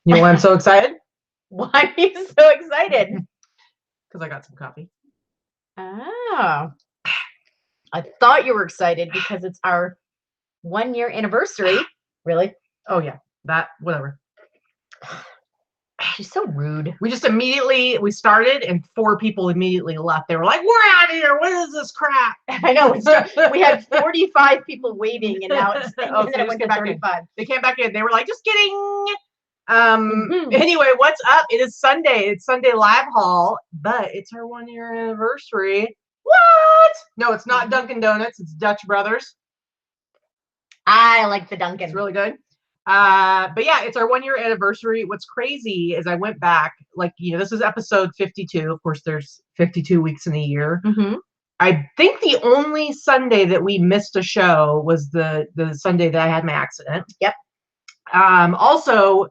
You know why I'm so excited? Why are you so excited? Because I got some coffee. Oh. I thought you were excited because it's our 1-year anniversary. Really? Oh, yeah. That, whatever. She's so rude. We started and 4 people immediately left. They were like, we're out of here. What is this crap? I know. We had 45 people waiting and now it's and then it went to 35. They came back in. They were like, just kidding. Anyway, what's up? It is Sunday. It's Sunday Live Haul, but it's our 1-year anniversary. What? No, it's not Dunkin' Donuts. It's Dutch Brothers. I like the Dunkin'. It's really good. But yeah, it's our 1-year anniversary. What's crazy is I went back, like, this is episode 52. Of course, there's 52 weeks in a year. Mm-hmm. I think the only Sunday that we missed a show was the Sunday that I had my accident. Yep. Also,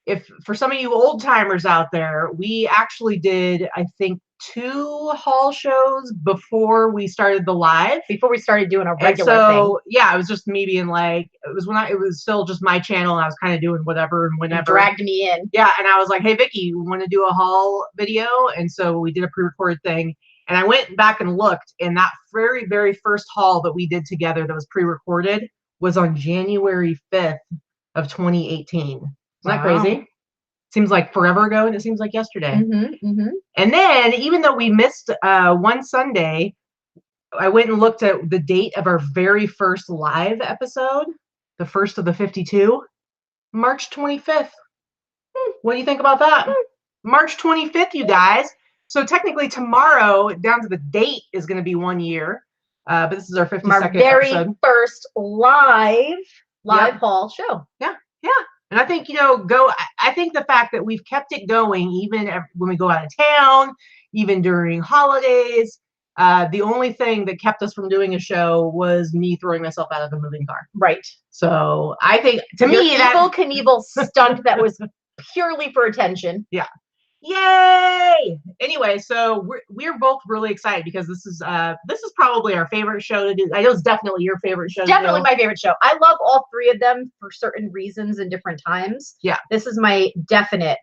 if for some of you old timers out there, we actually did, I think, 2 haul shows before we started the live. Before we started doing a regular thing. Yeah, it was just me being like, it was still just my channel and I was kind of doing whatever and whenever. You dragged me in. Yeah, and I was like, hey, Vicky, you want to do a haul video? And so we did a pre-recorded thing. And I went back and looked, and that very, very first haul that we did together that was pre-recorded was on January 5th of 2018. Isn't that crazy? Seems like forever ago, and it seems like yesterday. Mm-hmm, mm-hmm. And then, even though we missed one Sunday, I went and looked at the date of our very first live episode, the first of the 52, March 25th. What do you think about that? March 25th, you guys. So technically tomorrow, down to the date, is going to be 1 year. But this is our 52nd our very episode. First live haul show. Yeah, yeah. And I think, I think the fact that we've kept it going, even when we go out of town, even during holidays, the only thing that kept us from doing a show was me throwing myself out of the moving car. Right. So I think, to Your me, Evel Knievel stunt that was purely for attention. Yeah. Yay! Anyway, so we're both really excited because this is probably our favorite show to do. I know it's definitely your favorite show. Definitely my favorite show. I love all 3 of them for certain reasons and different times. Yeah. This is my definite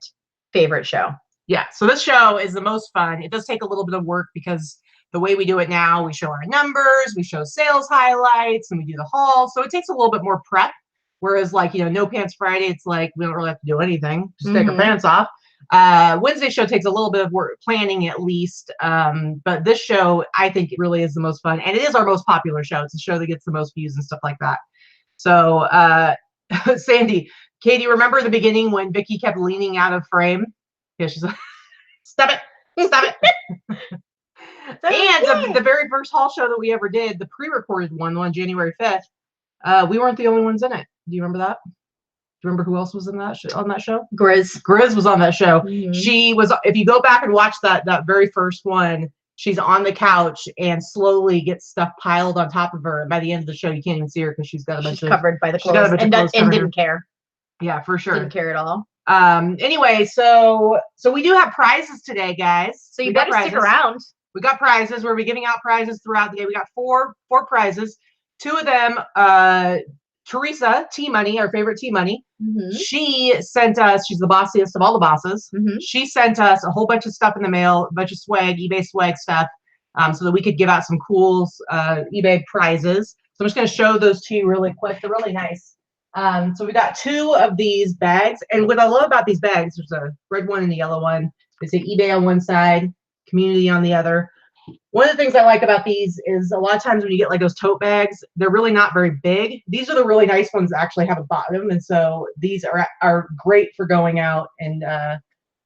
favorite show. Yeah. So this show is the most fun. It does take a little bit of work because the way we do it now, we show our numbers, we show sales highlights, and we do the haul. So it takes a little bit more prep. Whereas, like, No Pants Friday, it's like we don't really have to do anything. Just take our pants off. Wednesday show takes a little bit of work, planning at least, but this show I think it really is the most fun, and it is our most popular show. It's a show that gets the most views and stuff like that. So Sandy, Katie, remember the beginning when Vicky kept leaning out of frame? Yeah, she's like, stop it. And the very first haul show that we ever did, the pre-recorded one on January 5th, we weren't the only ones in it. Do you remember that? Do you remember who else was in that on that show? Grizz was on that show. Mm-hmm. She was, if you go back and watch that very first one, she's on the couch and slowly gets stuff piled on top of her. And by the end of the show, you can't even see her because she's got a bunch of covered by the clothes and didn't care. Yeah, for sure. Didn't care at all. Anyway, so we do have prizes today, guys. So you better stick around. We got prizes. We'll be giving out prizes throughout the day. We got four prizes. 2 of them, Teresa, T-Money, our favorite T-Money, she sent us, she's the bossiest of all the bosses. She sent us a whole bunch of stuff in the mail, a bunch of swag, eBay swag stuff, so that we could give out some cool eBay prizes. So I'm just going to show those to you really quick. They're really nice. So we got 2 of these bags. And what I love about these bags, there's a red one and a yellow one. They say eBay on one side, community on the other. One of the things I like about these is a lot of times when you get like those tote bags, they're really not very big. These are the really nice ones that actually have a bottom. And so these are great for going out and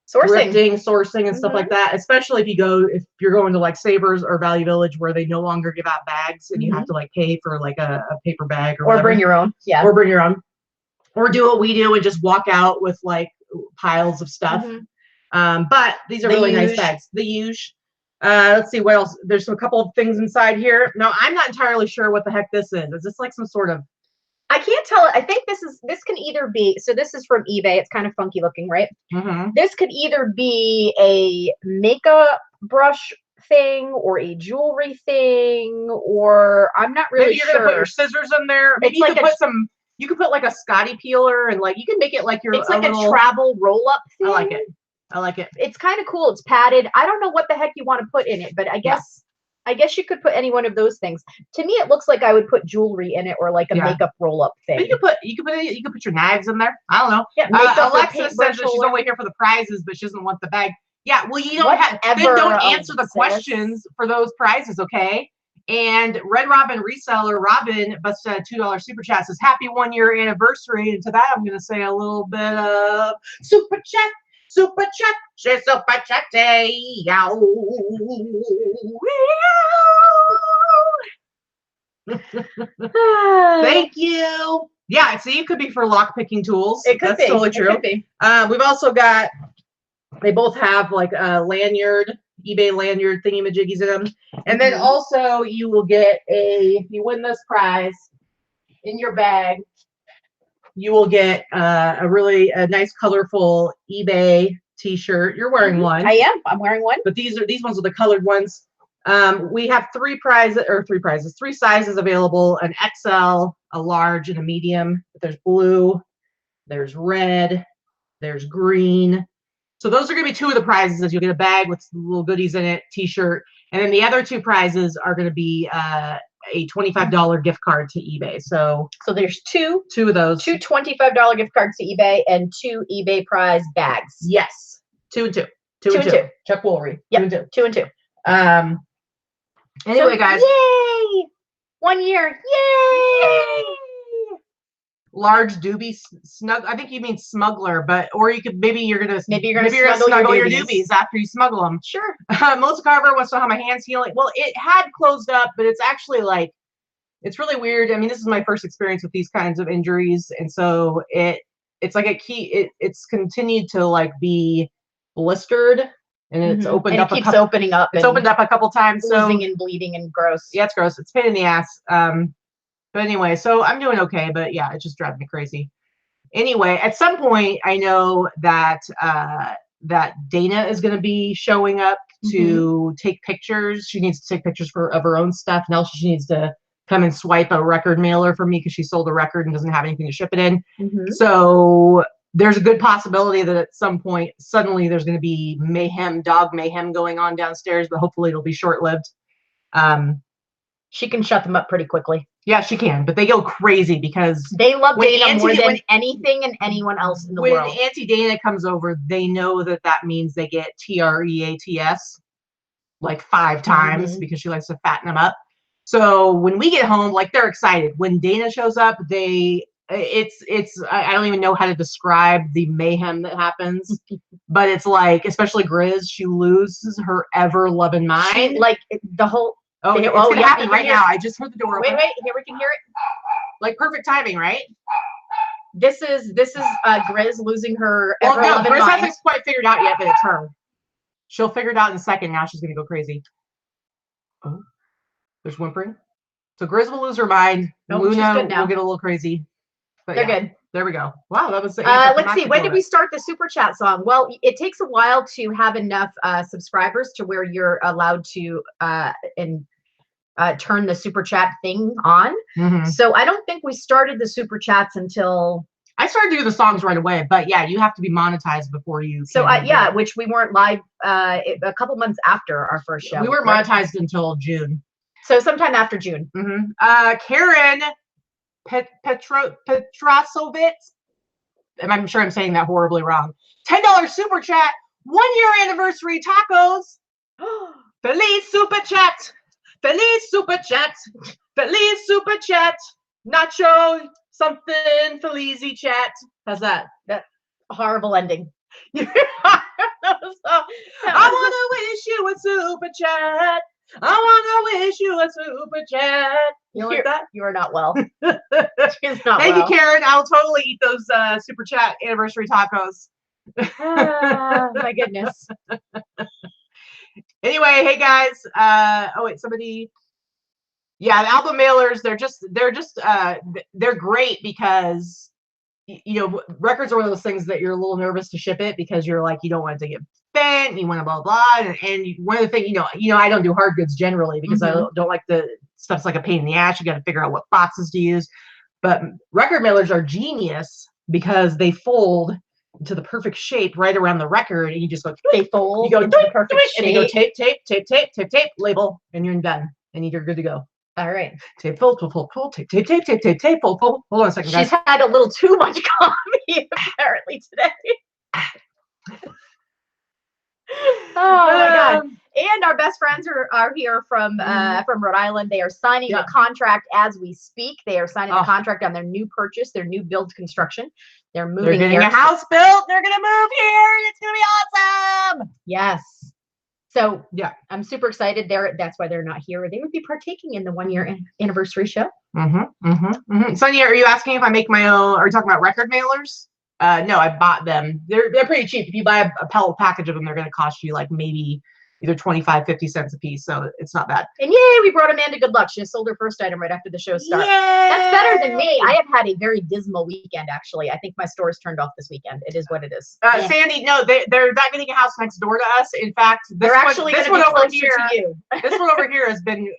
sourcing and stuff like that, especially if you're going to like Savers or Value Village where they no longer give out bags and you have to like pay for like a paper bag or bring your own. Yeah. Or bring your own. Or do what we do and just walk out with like piles of stuff. But these are really nice bags. The huge. Let's see what else. There's a couple of things inside here. No, I'm not entirely sure what the heck this is. Is this like some sort of? I can't tell. I think this can either be. So this is from eBay. It's kind of funky looking, right? This could either be a makeup brush thing or a jewelry thing, or I'm not really Maybe you're sure. Gonna put your scissors in there. Maybe you could put some You could put like a Scotty peeler and like you can make it like it's like a travel roll-up thing. I like it. I like it. It's kind of cool. It's padded. I don't know what the heck you want to put in it, but I guess you could put any one of those things. To me, it looks like I would put jewelry in it or like a makeup roll-up thing. But you could put your knives in there. I don't know. Yeah, Alexa says that she's only here for the prizes, but she doesn't want the bag. Yeah, well, you don't then don't answer the questions for those prizes, okay? And Red Robin Reseller Robin busted a $2 super chat, says happy 1 year anniversary. And to that, I'm going to say a little bit of super chat. Super chat, she's super chat day. Thank you. Yeah, see, it could be for lock picking tools. It could be. Totally true. It could be. We've also got. They both have like a lanyard, eBay lanyard thingy-majiggies in them. And then also you will get if you win this prize in your bag, you will get a really nice colorful eBay t-shirt. You're wearing one. I am. I'm wearing one. But these ones are the colored ones. We have three sizes available: an XL, a large, and a medium. There's blue, there's red, there's green. So those are going to be two of the prizes. You'll get a bag with little goodies in it, t-shirt. And then the other two prizes are going to be a $25 gift card to eBay. So there's two of those. Two $25 gift cards to eBay and two eBay prize bags. Yes. Two and two. Chuck Woolery. Yeah. Two and two. Anyway, so, guys. Yay! 1 year. Yay! Large doobie snug. I think you mean smuggler, but or you could maybe you're gonna snuggle your doobies after you smuggle them. Sure. Melissa Carver wants to know how my hand's healing. Well, it had closed up, but it's actually like it's really weird. I mean, this is my first experience with these kinds of injuries, and so it's like it's continued to like be blistered, and it's opened up. It keeps opening up. It's opened up a couple times, oozing and bleeding and gross. Yeah, it's gross. It's a pain in the ass. But anyway, so I'm doing okay, but yeah, it just drives me crazy. Anyway, at some point, I know that that Dana is going to be showing up to take pictures. She needs to take pictures of her own stuff. Now she needs to come and swipe a record mailer for me because she sold a record and doesn't have anything to ship it in. So there's a good possibility that at some point, suddenly there's going to be dog mayhem going on downstairs, but hopefully it'll be short-lived. She can shut them up pretty quickly. Yeah, she can, but they go crazy because they love Dana more than anything and anyone else in the world. When Auntie Dana comes over, they know that means they get TREATS like 5 times because she likes to fatten them up. So when we get home, like they're excited. When Dana shows up, I don't even know how to describe the mayhem that happens, but it's like, especially Grizz, she loses her ever loving mind. Like the whole. Oh, it's gonna happen right now. I just heard the door open. Wait, here we can hear it. Like perfect timing, right? This is Grizz losing her ever loving Grizz mind. hasn't quite figured out yet that it's her. She'll figure it out in a second. Now she's gonna go crazy. Oh, there's whimpering. So Grizz will lose her mind. Luna will get a little crazy. But they're good. There we go. Wow, that was. Let's see. When did we start the super chat song? Well, it takes a while to have enough subscribers to where you're allowed to turn the super chat thing on. So I don't think we started the super chats until I started doing the songs right away. But yeah, you have to be monetized before you. So which we weren't live a couple months after our first show. We weren't monetized until June. So sometime after June. Karen Petrosovitz, and I'm sure I'm saying that horribly wrong. $10 super chat. 1 year anniversary tacos. Feliz super chat. Feliz super chat. Feliz super chat. Nacho something Felizy chat. How's that? That horrible ending. I want to wish you a super chat. I want to wish you a super chat. You like that? You are not well. She's not Thank you, Karen. I'll totally eat those super chat anniversary tacos. My goodness. Anyway, hey guys. Oh wait, somebody. Yeah, the album mailers. They're great because records are one of those things that you're a little nervous to ship it because you're like you don't want it to get bent, you want to blah blah, and one of the things I don't do hard goods generally because I don't like the stuff's like a pain in the ass. You got to figure out what boxes to use. But record mailers are genius because they fold to the perfect shape right around the record, and you just go. They fold. You go into the perfect shape. and you go tape, tape, tape, tape, tape, tape, label, and you're done, and you're good to go. All right. Tape, fold, fold, fold, fold, tape, tape, tape, tape, tape, tape, fold, fold. Hold on a second, guys. She's had a little too much coffee apparently today. Oh my God. And our best friends are here from Rhode Island. They are signing the contract as we speak. They are signing the contract on their new purchase, their new build construction. They're moving. They're getting a house built. They're gonna move here. And it's gonna be awesome. Yes. So yeah, I'm super excited. That's why they're not here. They would be partaking in the 1-year anniversary show. Sonia, are you asking if I make my own? Are you talking about record mailers? No, I bought them. They're pretty cheap. If you buy a pellet package of them, they're going to cost you like maybe either 25-50 cents a piece. So it's not bad. And yay, we brought Amanda good luck. She just sold her first item right after the show started. That's better than me. I have had a very dismal weekend, actually. I think my store's turned off this weekend. It is what it is. Sandy, no, they're not getting a house next door to us. In fact, they're actually this one over here. To you. This one over here has been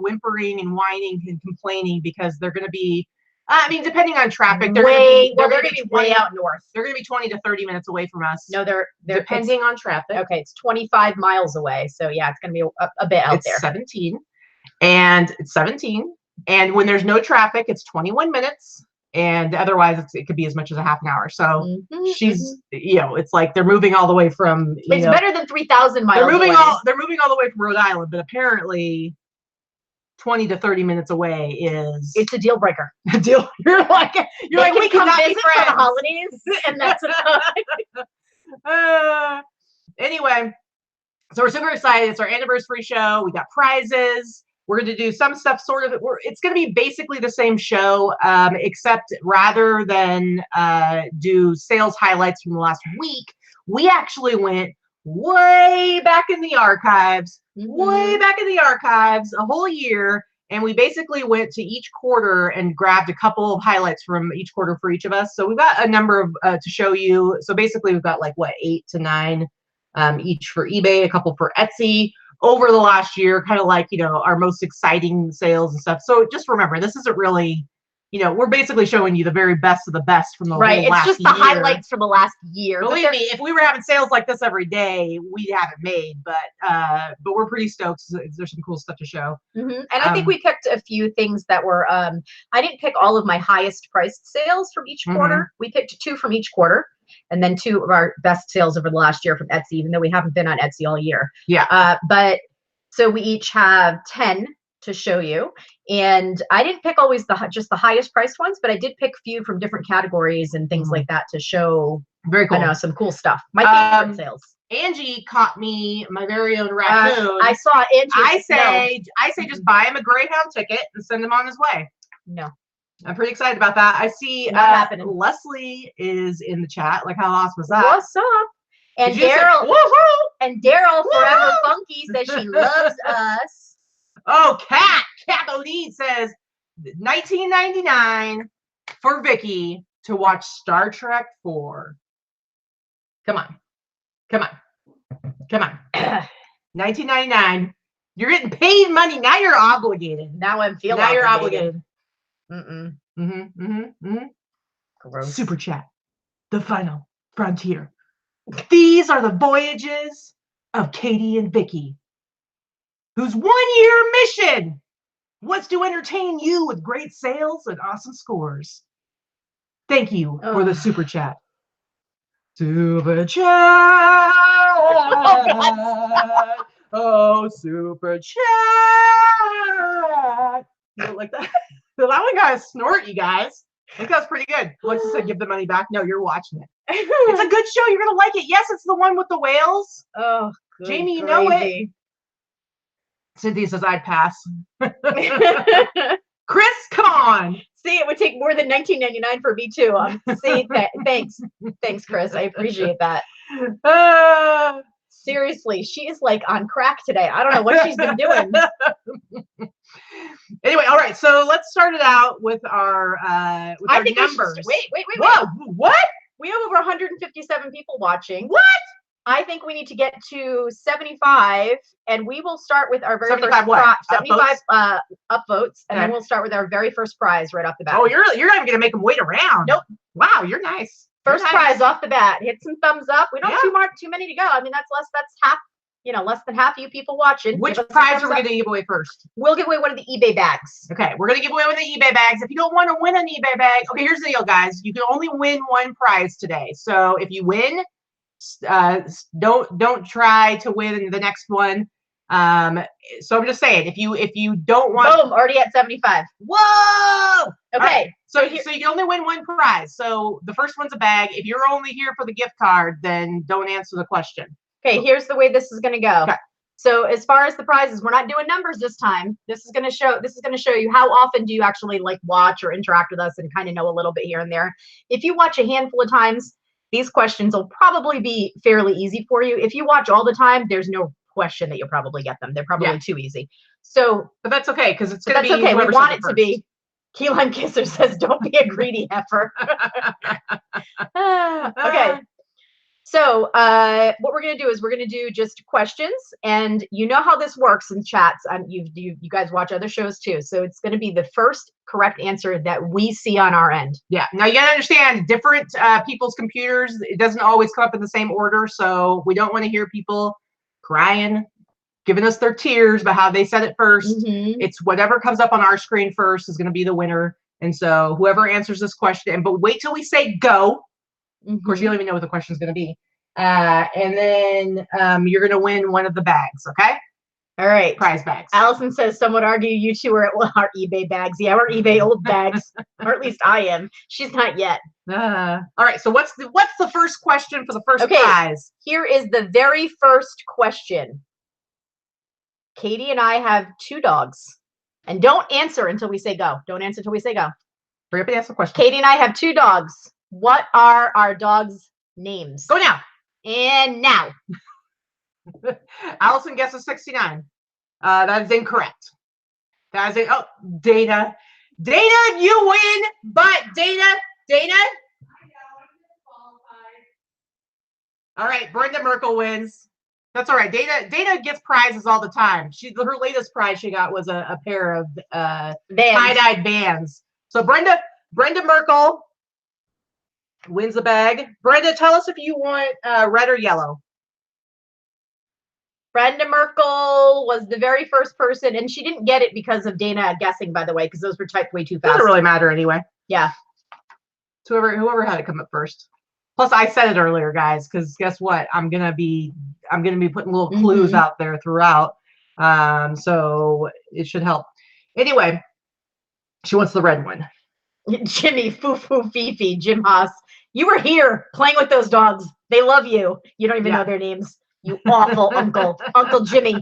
whimpering and whining and complaining because they're going to be. I mean, depending on traffic, they're going to be way out north. They're going to be 20 to 30 minutes away from us. No, they're depending on traffic. Okay, it's 25 miles away. So yeah, it's going to be a bit out there. 17, and it's 17, and when there's no traffic, it's 21 minutes, and otherwise, it could be as much as a half an hour. So she's, it's like they're moving all the way from. It's better than 3,000 miles. They're moving all the way from Rhode Island, but apparently. 20 to 30 minutes away it's a deal breaker. You're like we cannot be friends for the holidays, and that's anyway. So we're super excited. It's our anniversary show. We got prizes. We're going to do some stuff it's going to be basically the same show, except rather than do sales highlights from the last week, we actually went way back in the archives. A whole year, and we basically went to each quarter and grabbed a couple of highlights from each quarter for each of us. So we've got a number of to show you. So basically we've got like 8 to 9 each for eBay, a couple for Etsy over the last year, kind of like our most exciting sales and stuff. So just remember, this isn't really we're basically showing you the very best of the best from the whole last year. It's just the highlights from the last year. Believe me, if we were having sales like this every day, we'd have it made. But we're pretty stoked. There's some cool stuff to show. And I think we picked a few things that were. I didn't pick all of my highest priced sales from each quarter. We picked 2 from each quarter, and then 2 of our best sales over the last year from Etsy, even though we haven't been on Etsy all year. Yeah. But so we each have 10 to show you, and I didn't pick always just the highest priced ones, but I did pick a few from different categories and things like that to show. Very cool. Some cool stuff. My favorite sales. Angie caught me my very own raccoon. I saw Angie. I say just buy him a Greyhound ticket and send him on his way. No. I'm pretty excited about that. I see Leslie is in the chat. Like, how awesome was that? What's up? And Daryl Forever Funky says she loves us. Oh, Kat Bodine says $19.99 for Vicky to watch Star Trek 4. Come on. $19.99. You're getting paid money. Now you're obligated. Now I'm feeling Now you're obligated. Gross. Super chat. The final frontier. These are the voyages of Katie and Vicky, whose 1-year mission was to entertain you with great sales and awesome scores. Thank you for the super chat. Super chat. Oh, super chat. You don't like that? That one got a snort, you guys. I think that's pretty good. Alexa said, give the money back. No, you're watching it. It's a good show. You're going to like it. Yes, it's the one with the whales. Oh, Jamie, you know it. Cynthia says, I'd pass. Chris, come on. See, it would take more than $19.99 for me too. See, thanks, Chris. I appreciate that. Seriously, she is like on crack today. I don't know what she's been doing. Anyway, all right. So let's start it out with our numbers. Wait. Whoa, what? We have over 157 people watching. What? I think we need to get to 75, and we will start with our very 75 first prize. 75 upvotes, upvotes, and then we'll start with our very first prize right off the bat. Oh, you're not even gonna make them wait around. Nope. Wow, you're nice. First prize off the bat. Hit some thumbs up. We don't have too many to go. I mean, that's half. Less than half of you people watching. Which prize are we going to give away first? We'll give away one of the eBay bags. Okay, we're going to give away one of the eBay bags. If you don't want to win an eBay bag, okay, here's the deal, guys. You can only win one prize today. So if you win, don't try to win the next one. So I'm just saying, if you don't want, boom, already at 75. Whoa! Okay, right. So you can only win one prize. So the first one's a bag. If you're only here for the gift card, then don't answer the question. Okay, here's the way this is going to go. Okay. So as far as the prizes, we're not doing numbers this time. This is going to show you how often do you actually like watch or interact with us and kind of know a little bit here and there. If you watch a handful of times, these questions will probably be fairly easy for you. If you watch all the time, there's no question that you'll probably get them. They're probably too easy. So, but that's okay because it's going to be okay. We want it to be. Key Lime Kisser says, "Don't be a greedy heifer." Okay. So what we're going to do is we're going to do just questions, and you know how this works in chats. You guys watch other shows too. So it's going to be the first correct answer that we see on our end. Yeah. Now you got to understand different people's computers. It doesn't always come up in the same order. So we don't want to hear people crying, giving us their tears about how they said it first. It's whatever comes up on our screen first is going to be the winner. And so whoever answers this question, but wait till we say go. Of course, you don't even know what the question is going to be. And then you're going to win one of the bags, okay? All right. Prize bags. Allison says, some would argue you two are at our eBay bags. Yeah, we're eBay old bags. Or at least I am. She's not yet. All right, so what's the first question for the first prize? Here is the very first question. Katie and I have 2 dogs. And don't answer until we say go. Don't answer until we say go. Hurry up and answer the question. Katie and I have 2 dogs. What are our dogs' names? Go now. And now. Allison guesses 69. That is incorrect. That is it. Oh, Dana. Dana, you win, but Dana. All right, Brenda Merkel wins. That's all right. Dana gets prizes all the time. Her latest prize she got was a pair of tie-dyed Vans. So Brenda Merkel wins the bag. Brenda, tell us if you want red or yellow. Brenda Merkel was the very first person, and she didn't get it because of Dana guessing, by the way, because those were typed way too fast. Doesn't really matter anyway. Yeah. So whoever had it come up first. Plus, I said it earlier, guys, because guess what? I'm gonna be putting little clues out there throughout, so it should help. Anyway, she wants the red one. Jimmy, Foo Fifi, Jim Haas. You were here playing with those dogs. They love you. You don't even know their names. You awful uncle, Uncle Jimmy.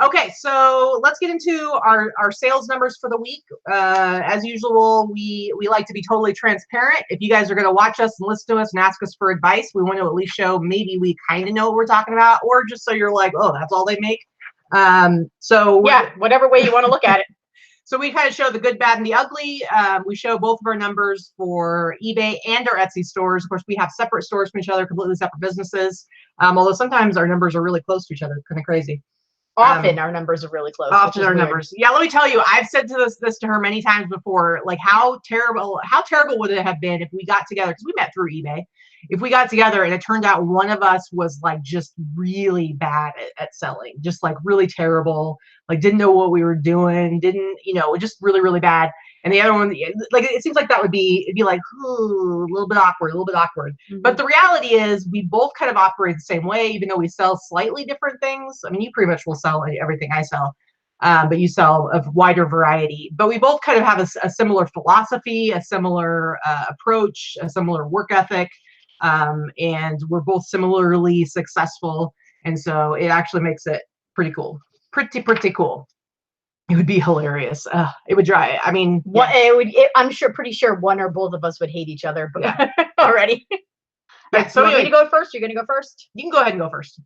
Okay, so let's get into our sales numbers for the week. As usual, we like to be totally transparent. If you guys are going to watch us and listen to us and ask us for advice, we want to at least show maybe we kind of know what we're talking about, or just so you're like, oh, that's all they make. So yeah, whatever way you want to look at it. So we kind of show the good, bad, and the ugly. We show both of our numbers for eBay and our Etsy stores. Of course, we have separate stores from each other, completely separate businesses. Although sometimes our numbers are really close to each other, kind of crazy. Often our numbers are really close. Often our numbers. Yeah, let me tell you, I've said this to her many times before, like how terrible would it have been if we got together, because we met through eBay. If we got together and it turned out one of us was like just really bad at selling, just like really terrible, like didn't know what we were doing, just really, really bad. And the other one, like it seems like it'd be like, ooh, a little bit awkward. But the reality is we both kind of operate the same way, even though we sell slightly different things. I mean, you pretty much will sell everything I sell, but you sell a wider variety. But we both kind of have a similar philosophy, a similar approach, a similar work ethic. And we're both similarly successful. And so it actually makes it pretty cool. Pretty cool. It would be hilarious. It would drive. I mean, I'm pretty sure one or both of us would hate each other. But already. Yeah, so you want me to go first? You're going to go first? You can go ahead and go first.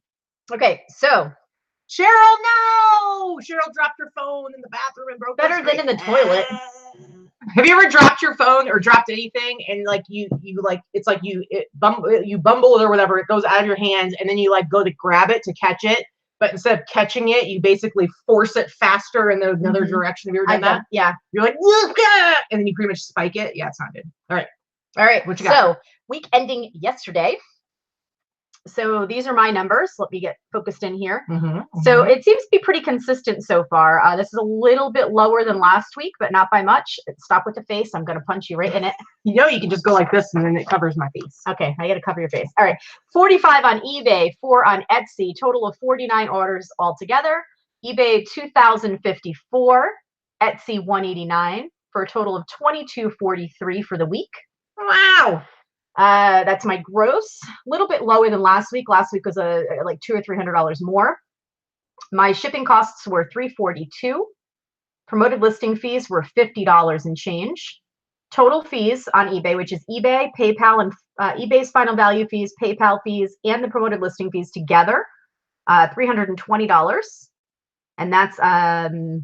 Okay, so. Cheryl, no! Cheryl dropped her phone in the bathroom and broke Better than in the toilet. Have you ever dropped your phone or dropped anything and like you like it's like you bumble it or whatever, it goes out of your hands and then you like go to grab it to catch it, but instead of catching it, you basically force it faster in another direction. Have you ever done that? Yeah. You're like, and then you pretty much spike it. Yeah, it's not good. All right. What you got? So week ending yesterday. So these are my numbers. Let me get focused in here. So it seems to be pretty consistent so far. This is a little bit lower than last week, but not by much. Stop with the face. I'm going to punch you right in it. You know, you can just go like this and then it covers my face. Okay, I got to cover your face. All right, 45 on eBay, 4 on Etsy, total of 49 orders altogether. eBay 2,054, Etsy 189 for a total of 2,243 for the week. Wow. That's my gross. A little bit lower than last week. Last week was like $200 or $300 more. My shipping costs were $342. Promoted listing fees were $50 and change. Total fees on eBay, which is eBay, PayPal, and eBay's final value fees, PayPal fees, and the promoted listing fees together, $320. And that's my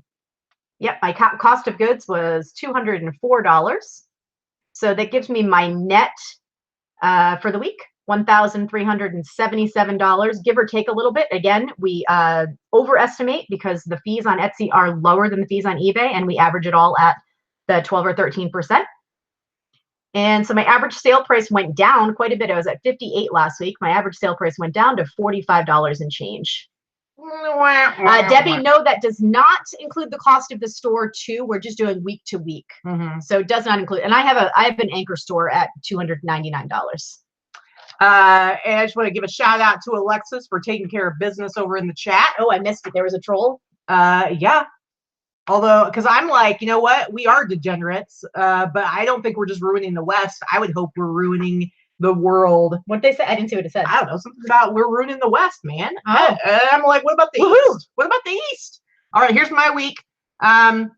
cost of goods was $204. So that gives me my net for the week, $1,377, give or take a little bit. Again, we overestimate because the fees on Etsy are lower than the fees on eBay, and we average it all at the 12 or 13%. And so my average sale price went down quite a bit. I was at 58 last week. My average sale price went down to $45 and change. Debbie, no, that does not include the cost of the store too. We're just doing week to week. So it does not include, and I have an anchor store at $299. And I just want to give a shout out to Alexis for taking care of business over in the chat. Oh, I missed it. There was a troll. Yeah. Although, because I'm like, you know what? We are degenerates, but I don't think we're just ruining the West. I would hope we're ruining the world. What they say? I didn't see what it said. I don't know. Something about we're ruining the West, man. Oh. I'm like, what about the East? What about the East? All right, here's my week. The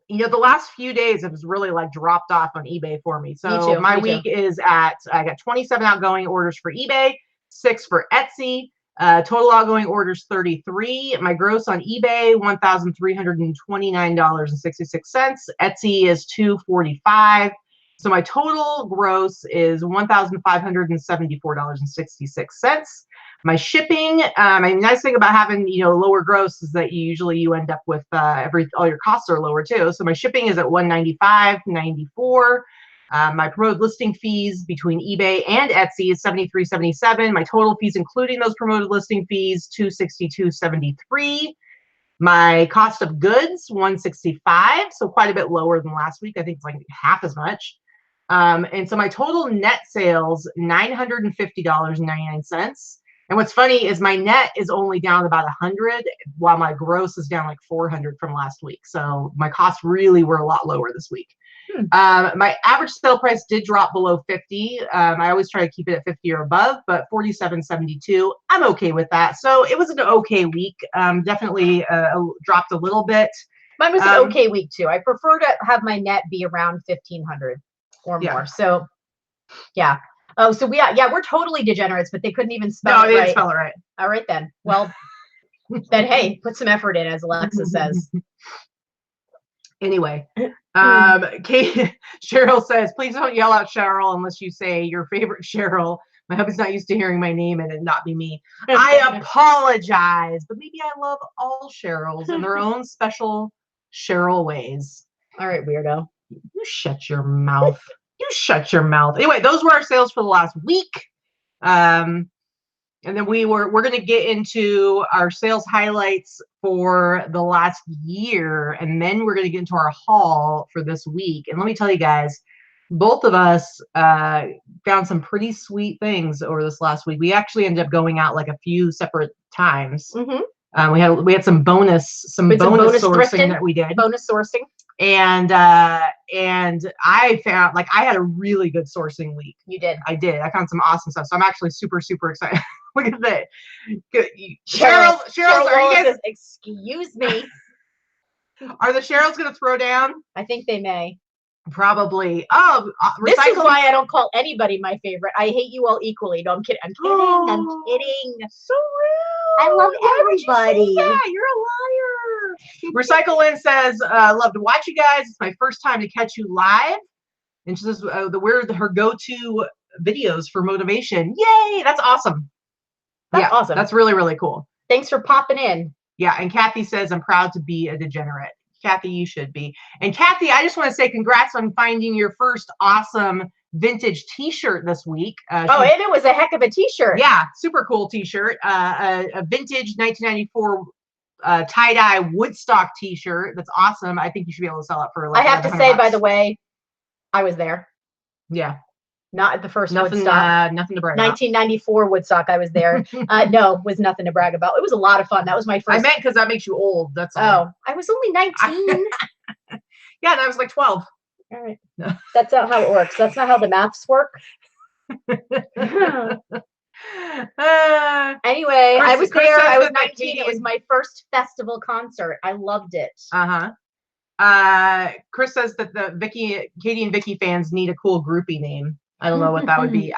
last few days it was really like dropped off on eBay for me. So my week is I got 27 outgoing orders for eBay, 6 for Etsy. Total outgoing orders 33. My gross on eBay $1,329.66. Etsy is $245. So my total gross is $1,574.66. My shipping, my nice thing about having lower gross is that you end up with all your costs are lower too. So my shipping is at $195.94. My promoted listing fees between eBay and Etsy is $73.77. My total fees, including those promoted listing fees, $262.73. My cost of goods, $165, so quite a bit lower than last week. I think it's like half as much. And so my total net sales, $950.99. And what's funny is my net is only down about 100, while my gross is down like 400 from last week. So my costs really were a lot lower this week. My average sale price did drop below 50. I always try to keep it at 50 or above, but $47.72. I'm okay with that. So it was an okay week. Definitely dropped a little bit. Mine was an okay week too. I prefer to have my net be around 1,500 or more. So yeah. Oh, so we're totally degenerates, but they couldn't even spell it right. No, they didn't spell it right. All right then. Well, then hey, put some effort in, as Alexa says. Anyway, Cheryl says, please don't yell out Cheryl unless you say your favorite Cheryl. My husband's not used to hearing my name and it not be me. I apologize, but maybe I love all Cheryls in their own special Cheryl ways. All right, weirdo. You shut your mouth. You shut your mouth. Anyway, those were our sales for the last week. And then we're going to get into our sales highlights for the last year. And then we're going to get into our haul for this week. And let me tell you guys, both of us found some pretty sweet things over this last week. We actually ended up going out like a few separate times. We had some bonus sourcing thrifting that we did. Bonus sourcing. And I found like I had a really good sourcing week. You did. I did. I found some awesome stuff. So I'm actually super, super excited. Look at that. Cheryl, are you guys? Says, excuse me. Are the Cheryls going to throw down? I think they may. Probably. Oh, this is why I don't call anybody my favorite. I hate you all equally. No, I'm kidding. I'm kidding. I'm kidding. So rude. I love everybody. You're a liar. Recycle Lynn says, love to watch you guys. It's my first time to catch you live. And she says, we're her go-to videos for motivation. Yay! That's awesome. That's awesome. That's really, really cool. Thanks for popping in. Yeah, and Kathy says, I'm proud to be a degenerate. Kathy, you should be. And Kathy, I just want to say congrats on finding your first awesome vintage t-shirt this week. And it was a heck of a t-shirt. Yeah, super cool t-shirt. A vintage 1994 tie-dye Woodstock t-shirt. That's awesome. I think you should be able to sell it for like I have to say, by the way, I was there. Yeah. Not at the first Woodstock. Nothing to brag about. 1994 Woodstock, I was there. No, was nothing to brag about. It was a lot of fun. That was my first. I meant because that makes you old. That's all. Oh, I was only 19. Yeah, and I was like 12. All right. That's not how it works. That's not how the maths work. Anyway, I was there. I was 19. It was my first festival concert. I loved it. Chris says that the Katie and Vicky fans need a cool groupie name. I don't know what that would be.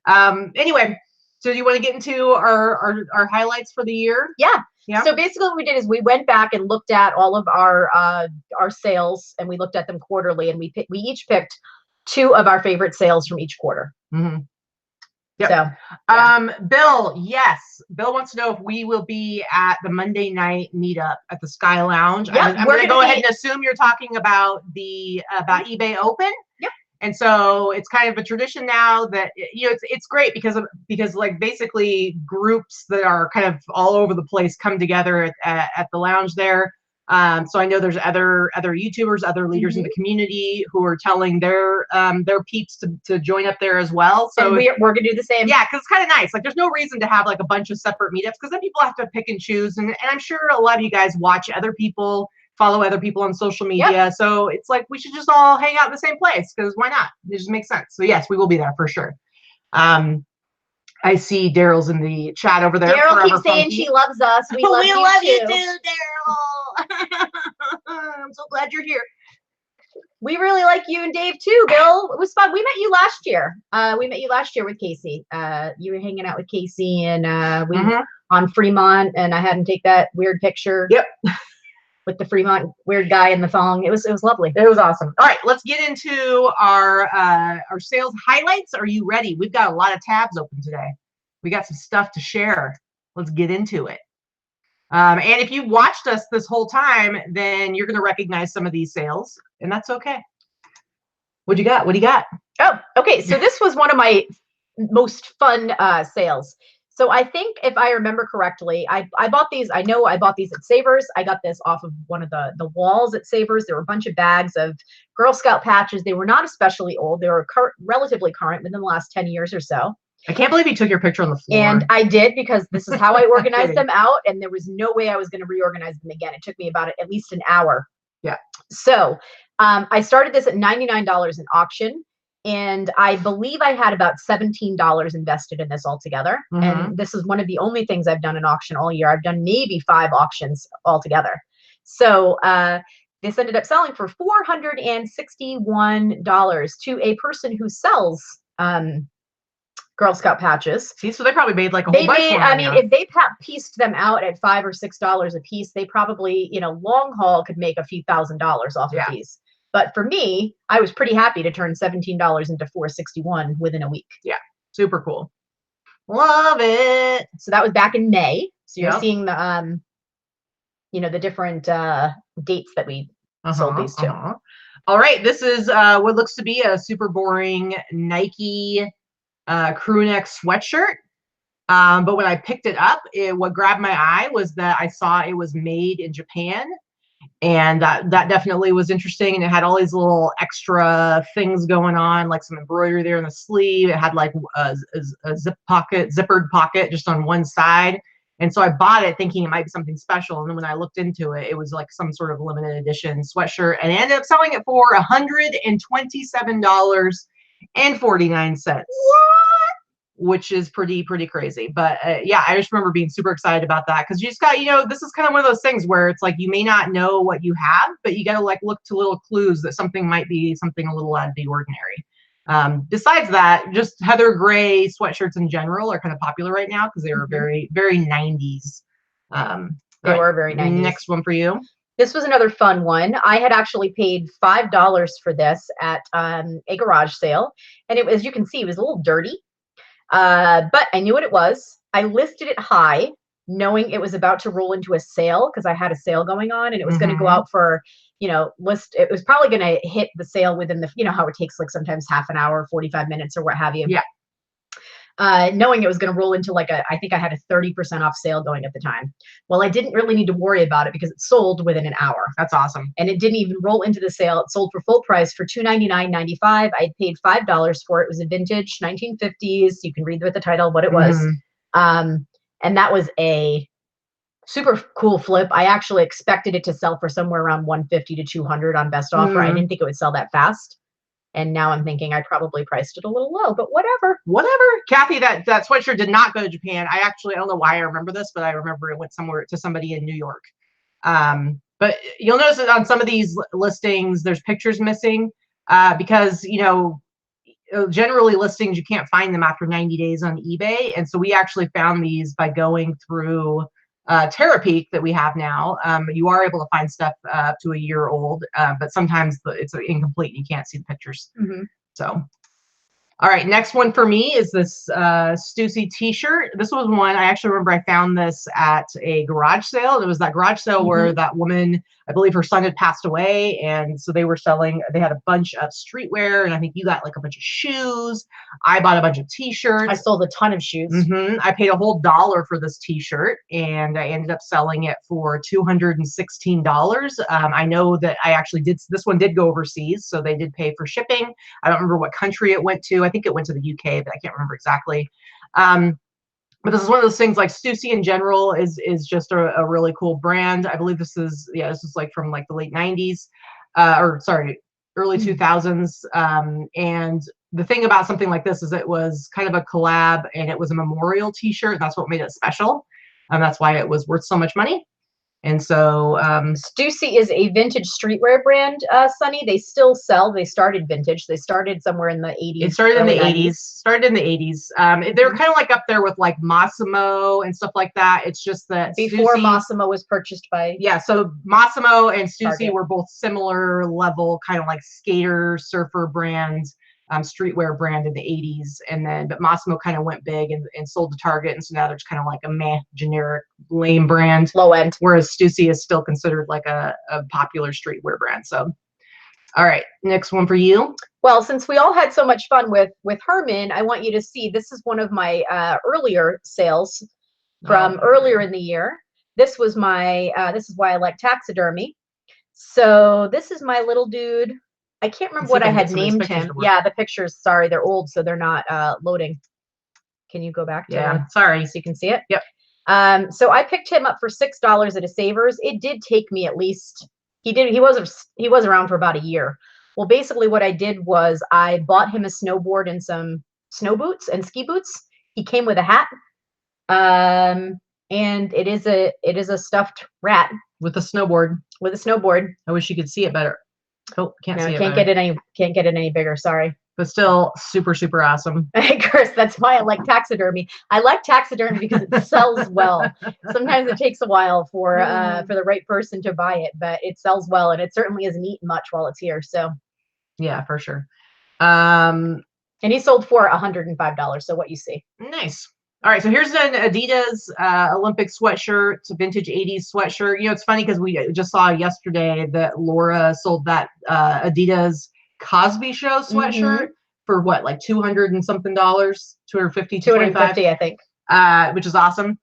Anyway, so do you want to get into our highlights for the year? Yeah. So basically what we did is we went back and looked at all of our sales, and we looked at them quarterly, and we each picked 2 of our favorite sales from each quarter. Yep. So, Bill, yes. Bill wants to know if we will be at the Monday night meetup at the Sky Lounge. I'm going to go ahead and assume you're talking about about eBay Open. Yep. And so it's kind of a tradition now that it's great because like basically groups that are kind of all over the place come together at the lounge there. So I know there's other YouTubers, other leaders in the community who are telling their peeps to join up there as well. So and we're gonna do the same. Yeah, because it's kind of nice. Like there's no reason to have like a bunch of separate meetups because then people have to pick and choose. And I'm sure a lot of you guys watch other people, follow other people on social media. Yep. So it's like we should just all hang out in the same place because why not? It just makes sense. So yes, we will be there for sure. I see Daryl's in the chat over there. Daryl keeps saying she loves us. We love you too, Daryl. I'm so glad you're here. We really like you and Dave too, Bill. It was fun. We met you last year. We met you last year with Casey. You were hanging out with Casey and we on Fremont, and I had him take that weird picture. Yep. With the Fremont weird guy in the thong. It was lovely. It was awesome. All right, let's get into our sales highlights. Are you ready? We've got a lot of tabs open today. We got some stuff to share. Let's get into it. And if you watched us this whole time, then you're going to recognize some of these sales, and that's okay. What do you got? What do you got? Oh, okay. So this was one of my most fun sales. So I think if I remember correctly, I bought these. I know I bought these at Savers. I got this off of one of the walls at Savers. There were a bunch of bags of Girl Scout patches. They were not especially old. They were relatively current within the last 10 years or so. I can't believe you took your picture on the floor. And I did because this is how I organized them out. And there was no way I was going to reorganize them again. It took me about at least an hour. Yeah. So I started this at $99 in auction. And I believe I had about $17 invested in this altogether. And this is one of the only things I've done in auction all year. I've done maybe 5 auctions altogether. So this ended up selling for $461 to a person who sells Girl Scout patches. See, so they probably made like a whole bunch. I mean, if they pieced them out at $5 or $6 a piece, they probably, long haul could make a few $1,000s off of these. But for me, I was pretty happy to turn $17 into $461 within a week. Yeah, super cool. Love it. So that was back in May. So you're seeing the, the different dates that we sold these to. All right, this is what looks to be a super boring Nike crew neck sweatshirt. But when I picked it up, what grabbed my eye was that I saw it was made in Japan. And that definitely was interesting. And it had all these little extra things going on, like some embroidery there in the sleeve. It had like a zippered pocket just on one side. And so I bought it thinking it might be something special. And then when I looked into it, it was like some sort of limited edition sweatshirt. And I ended up selling it for $127.49. What? Which is pretty crazy. But yeah, I just remember being super excited about that because you just got, this is kind of one of those things where it's like you may not know what you have, but you got to like look to little clues that something might be something a little out of the ordinary. Besides that, just heather gray sweatshirts in general are kind of popular right now because they were very, very 90s They were very 90s. Next one for you. This was another fun one. I had actually paid $5 for this at a garage sale. And it was, as you can see, it was a little dirty. But I knew what it was. I listed it high, knowing it was about to roll into a sale because I had a sale going on and it was going to go out for, you know, it was probably going to hit the sale within the, you know, how it takes like sometimes half an hour, 45 minutes or what have you. Yeah. Knowing it was going to roll into like I think I had a 30% off sale going at the time. Well, I didn't really need to worry about it because it sold within an hour. That's awesome. And it didn't even roll into the sale. It sold for full price for $299.95. I paid $5 for it. It was a vintage 1950s. You can read with the title what it was. And that was a super cool flip. I actually expected it to sell for somewhere around 150 to 200 on best offer. I didn't think it would sell that fast. And now I'm thinking I probably priced it a little low, but whatever. Kathy, that sweatshirt did not go to Japan. I don't know why I remember this, but I remember it went somewhere to somebody in New York. But you'll notice that on some of these listings, there's pictures missing because, you know, generally listings, you can't find them after 90 days on eBay. And so we actually found these by going through Terapeak that we have now. You are able to find stuff up to a year old, but sometimes it's incomplete and you can't see the pictures. So, all right, next one for me is this Stussy t-shirt. This was one, I actually remember I found this at a garage sale. It was that garage sale where that woman, I believe her son had passed away. And so they were selling, they had a bunch of streetwear. And I think you got like a bunch of shoes. I bought a bunch of t-shirts. I sold a ton of shoes. I paid a whole $1 for this t-shirt and I ended up selling it for $216. I know that I actually did, this one did go overseas. So they did pay for shipping. I don't remember what country it went to. I think it went to the UK, but I can't remember exactly. But this is one of those things, like Stussy in general is just a really cool brand. I believe this is like from like the late 90s, or sorry, early 2000s. And the thing about something like this is it was kind of a collab and it was a memorial t-shirt. That's what made it special. That's why it was worth so much money. And so Stussy is a vintage streetwear brand, Sunny. They still sell. They started vintage. They started somewhere in the 80s. It started in the 80s. Started in the 80s. They're kind of like up there with like Massimo and stuff like that. It's just that before Stussy, Massimo was purchased by so Massimo and Stussy Target. were both similar level, kind of like skater, surfer brands. Streetwear brand in the 80s, and then but Massimo kind of went big and sold to Target, and so now there's kind of like a meh generic lame brand, low end, whereas Stussy is still considered like a popular streetwear brand. So all right, next one for you. Well, since we all had so much fun with Herman, I want you to see this is one of my earlier sales from earlier in the year. This was my this is why I like taxidermy. So this is my little dude. I can't remember what I had named him. Yeah, the pictures, sorry, they're old, so they're not loading. Can you go back to sorry, so you can see it? Yep. So I picked him up for $6 at a Savers. It did take me at least, he was around for about a year. Well, basically what I did was I bought him a snowboard and some snow boots and ski boots. He came with a hat. And it is a stuffed rat. With a snowboard. With a snowboard. I wish you could see it better. Oh, can't get it any bigger, sorry. But still super, super awesome. Of course, that's why I like taxidermy. I like taxidermy because it sells well. Sometimes it takes a while for the right person to buy it, but it sells well, and it certainly isn't eaten much while it's here. So yeah, for sure. And he sold for $105. So what you see. Nice. All right, so here's an Adidas Olympic sweatshirt. It's a vintage 80s sweatshirt. You know, it's funny because we just saw yesterday that Laura sold that Adidas Cosby Show sweatshirt for what, like $200 and something, $250, $250, I think, which is awesome.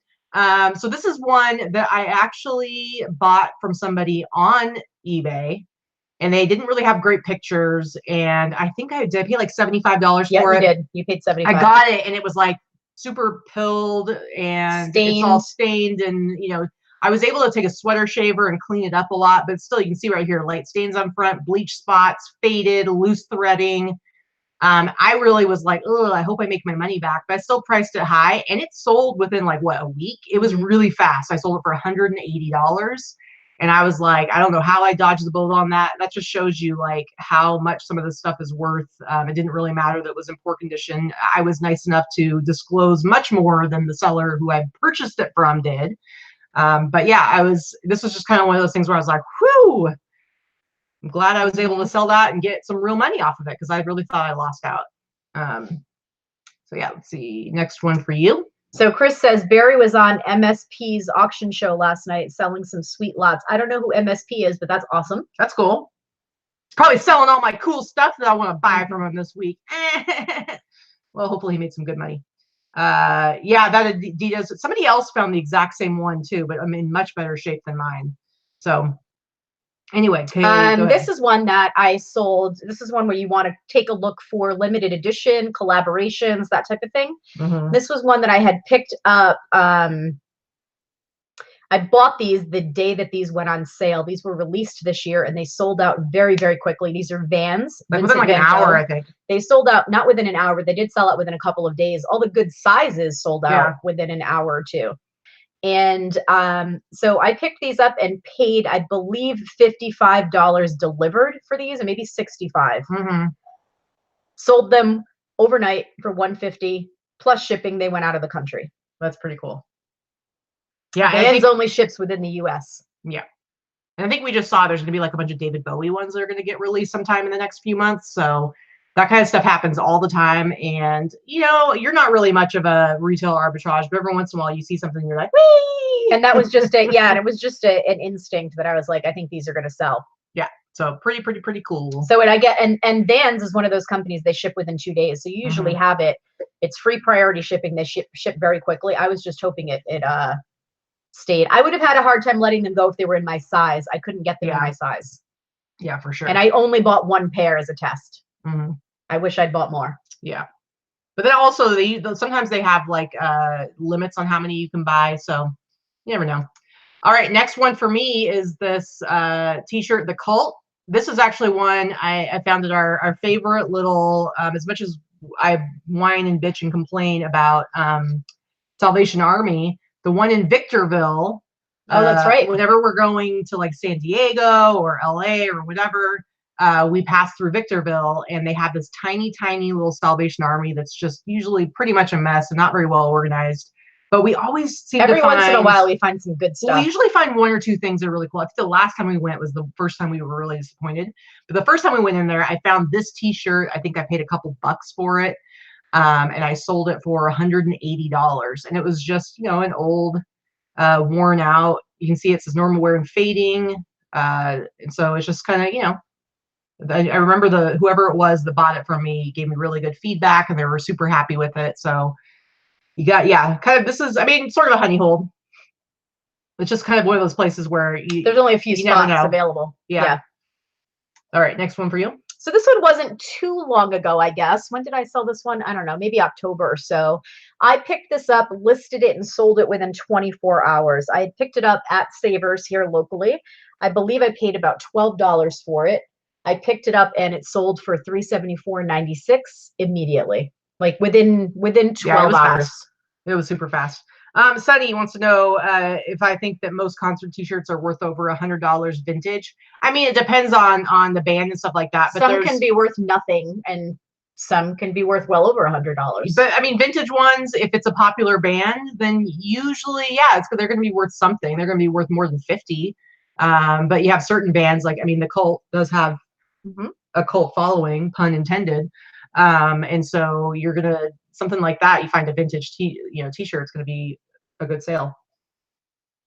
So this is one that I actually bought from somebody on eBay, and they didn't really have great pictures. And I think I did pay like $75 for it. You did. You paid $75. I got it, and it was like super pilled and stained. It's all stained, and you know, I was able to take a sweater shaver and clean it up a lot, but still you can see right here, light stains on front, bleach spots, faded, loose threading. I really was like, oh, I hope I make my money back, but I still priced it high, and it sold within like what, a week. It was really fast. I sold it for $180, and I was like, I don't know how I dodged the bullet on that. That just shows you like how much some of this stuff is worth. It didn't really matter that it was in poor condition. I was nice enough to disclose much more than the seller who I purchased it from did. But yeah, this was just kind of one of those things where I was like, whew, I'm glad I was able to sell that and get some real money off of it, because I really thought I lost out. So yeah, let's see. Next one for you. So Chris says Barry was on MSP's auction show last night selling some sweet lots. I don't know who MSP is, but that's awesome. That's cool. He's probably selling all my cool stuff that I want to buy from him this week. Well, hopefully he made some good money. Yeah, that Adidas. Somebody else found the exact same one too, but I'm in much better shape than mine. So anyway, this is one that I sold. This is one where you want to take a look for limited edition collaborations, that type of thing. This was one that I had picked up. I bought these the day that these went on sale. These were released this year and they sold out very, very quickly. These are Vans. Like within like an hour, I think. They sold out, not within an hour, but they did sell out within a couple of days. All the good sizes sold out within an hour or two. And so I picked these up and paid, I believe, $55 delivered for these, and maybe $65. Sold them overnight for $150 plus shipping. They went out of the country. That's pretty cool. Yeah, Vans only ships within the US. Yeah. And I think we just saw there's going to be like a bunch of David Bowie ones that are going to get released sometime in the next few months. So that kind of stuff happens all the time. And, you know, you're not really much of a retail arbitrage, but every once in a while you see something and you're like, whee! And that was just and it was just an instinct that I was like, I think these are going to sell. Yeah. So pretty cool. So and Vans is one of those companies, they ship within 2 days. So you usually have it. It's free priority shipping. They ship very quickly. I was just hoping it stayed. I would have had a hard time letting them go if they were in my size. I couldn't get them in my size. Yeah, for sure. And I only bought one pair as a test. I wish I'd bought more. Yeah. But then also sometimes they have like limits on how many you can buy. So you never know. All right. Next one for me is this t-shirt, The Cult. This is actually one I found at our favorite little, as much as I whine and bitch and complain about Salvation Army, the one in Victorville. Oh, that's right. Whenever we're going to like San Diego or LA or whatever, we pass through Victorville, and they have this tiny little Salvation Army that's just usually pretty much a mess and not very well organized. But we always seem every once in a while we find some good stuff. Well, we usually find one or two things that are really cool. I think the last time we went was the first time we were really disappointed. But the first time we went in there, I found this t-shirt. I think I paid a couple bucks for it. And I sold it for $180. And it was just, you know, an old, worn out. You can see it says normal wear and fading. And so it's just kind of, you know, I remember whoever it was that bought it from me gave me really good feedback, and they were super happy with it. So you got, kind of, this is, I mean, sort of a honey hole. It's just kind of one of those places where there's only a few spots available. Yeah. All right. Next one for you. So this one wasn't too long ago, I guess. When did I sell this one? I don't know, maybe October or so. I picked this up, listed it, and sold it within 24 hours. I had picked it up at Savers here locally. I believe I paid about $12 for it. I picked it up and it sold for $374.96 immediately, like within 12 hours. It was super fast. Sunny wants to know if I think that most concert t-shirts are worth over $100 vintage. I mean, it depends on the band and stuff like that. But some can be worth nothing, and some can be worth well over $100. But I mean, vintage ones, if it's a popular band, then usually, they're going to be worth something. They're going to be worth more than 50. But you have certain bands, like, I mean, the Cult does have a cult following, pun intended. And so you're going to, something like that, you find a vintage t-shirt, it's going to be a good sale.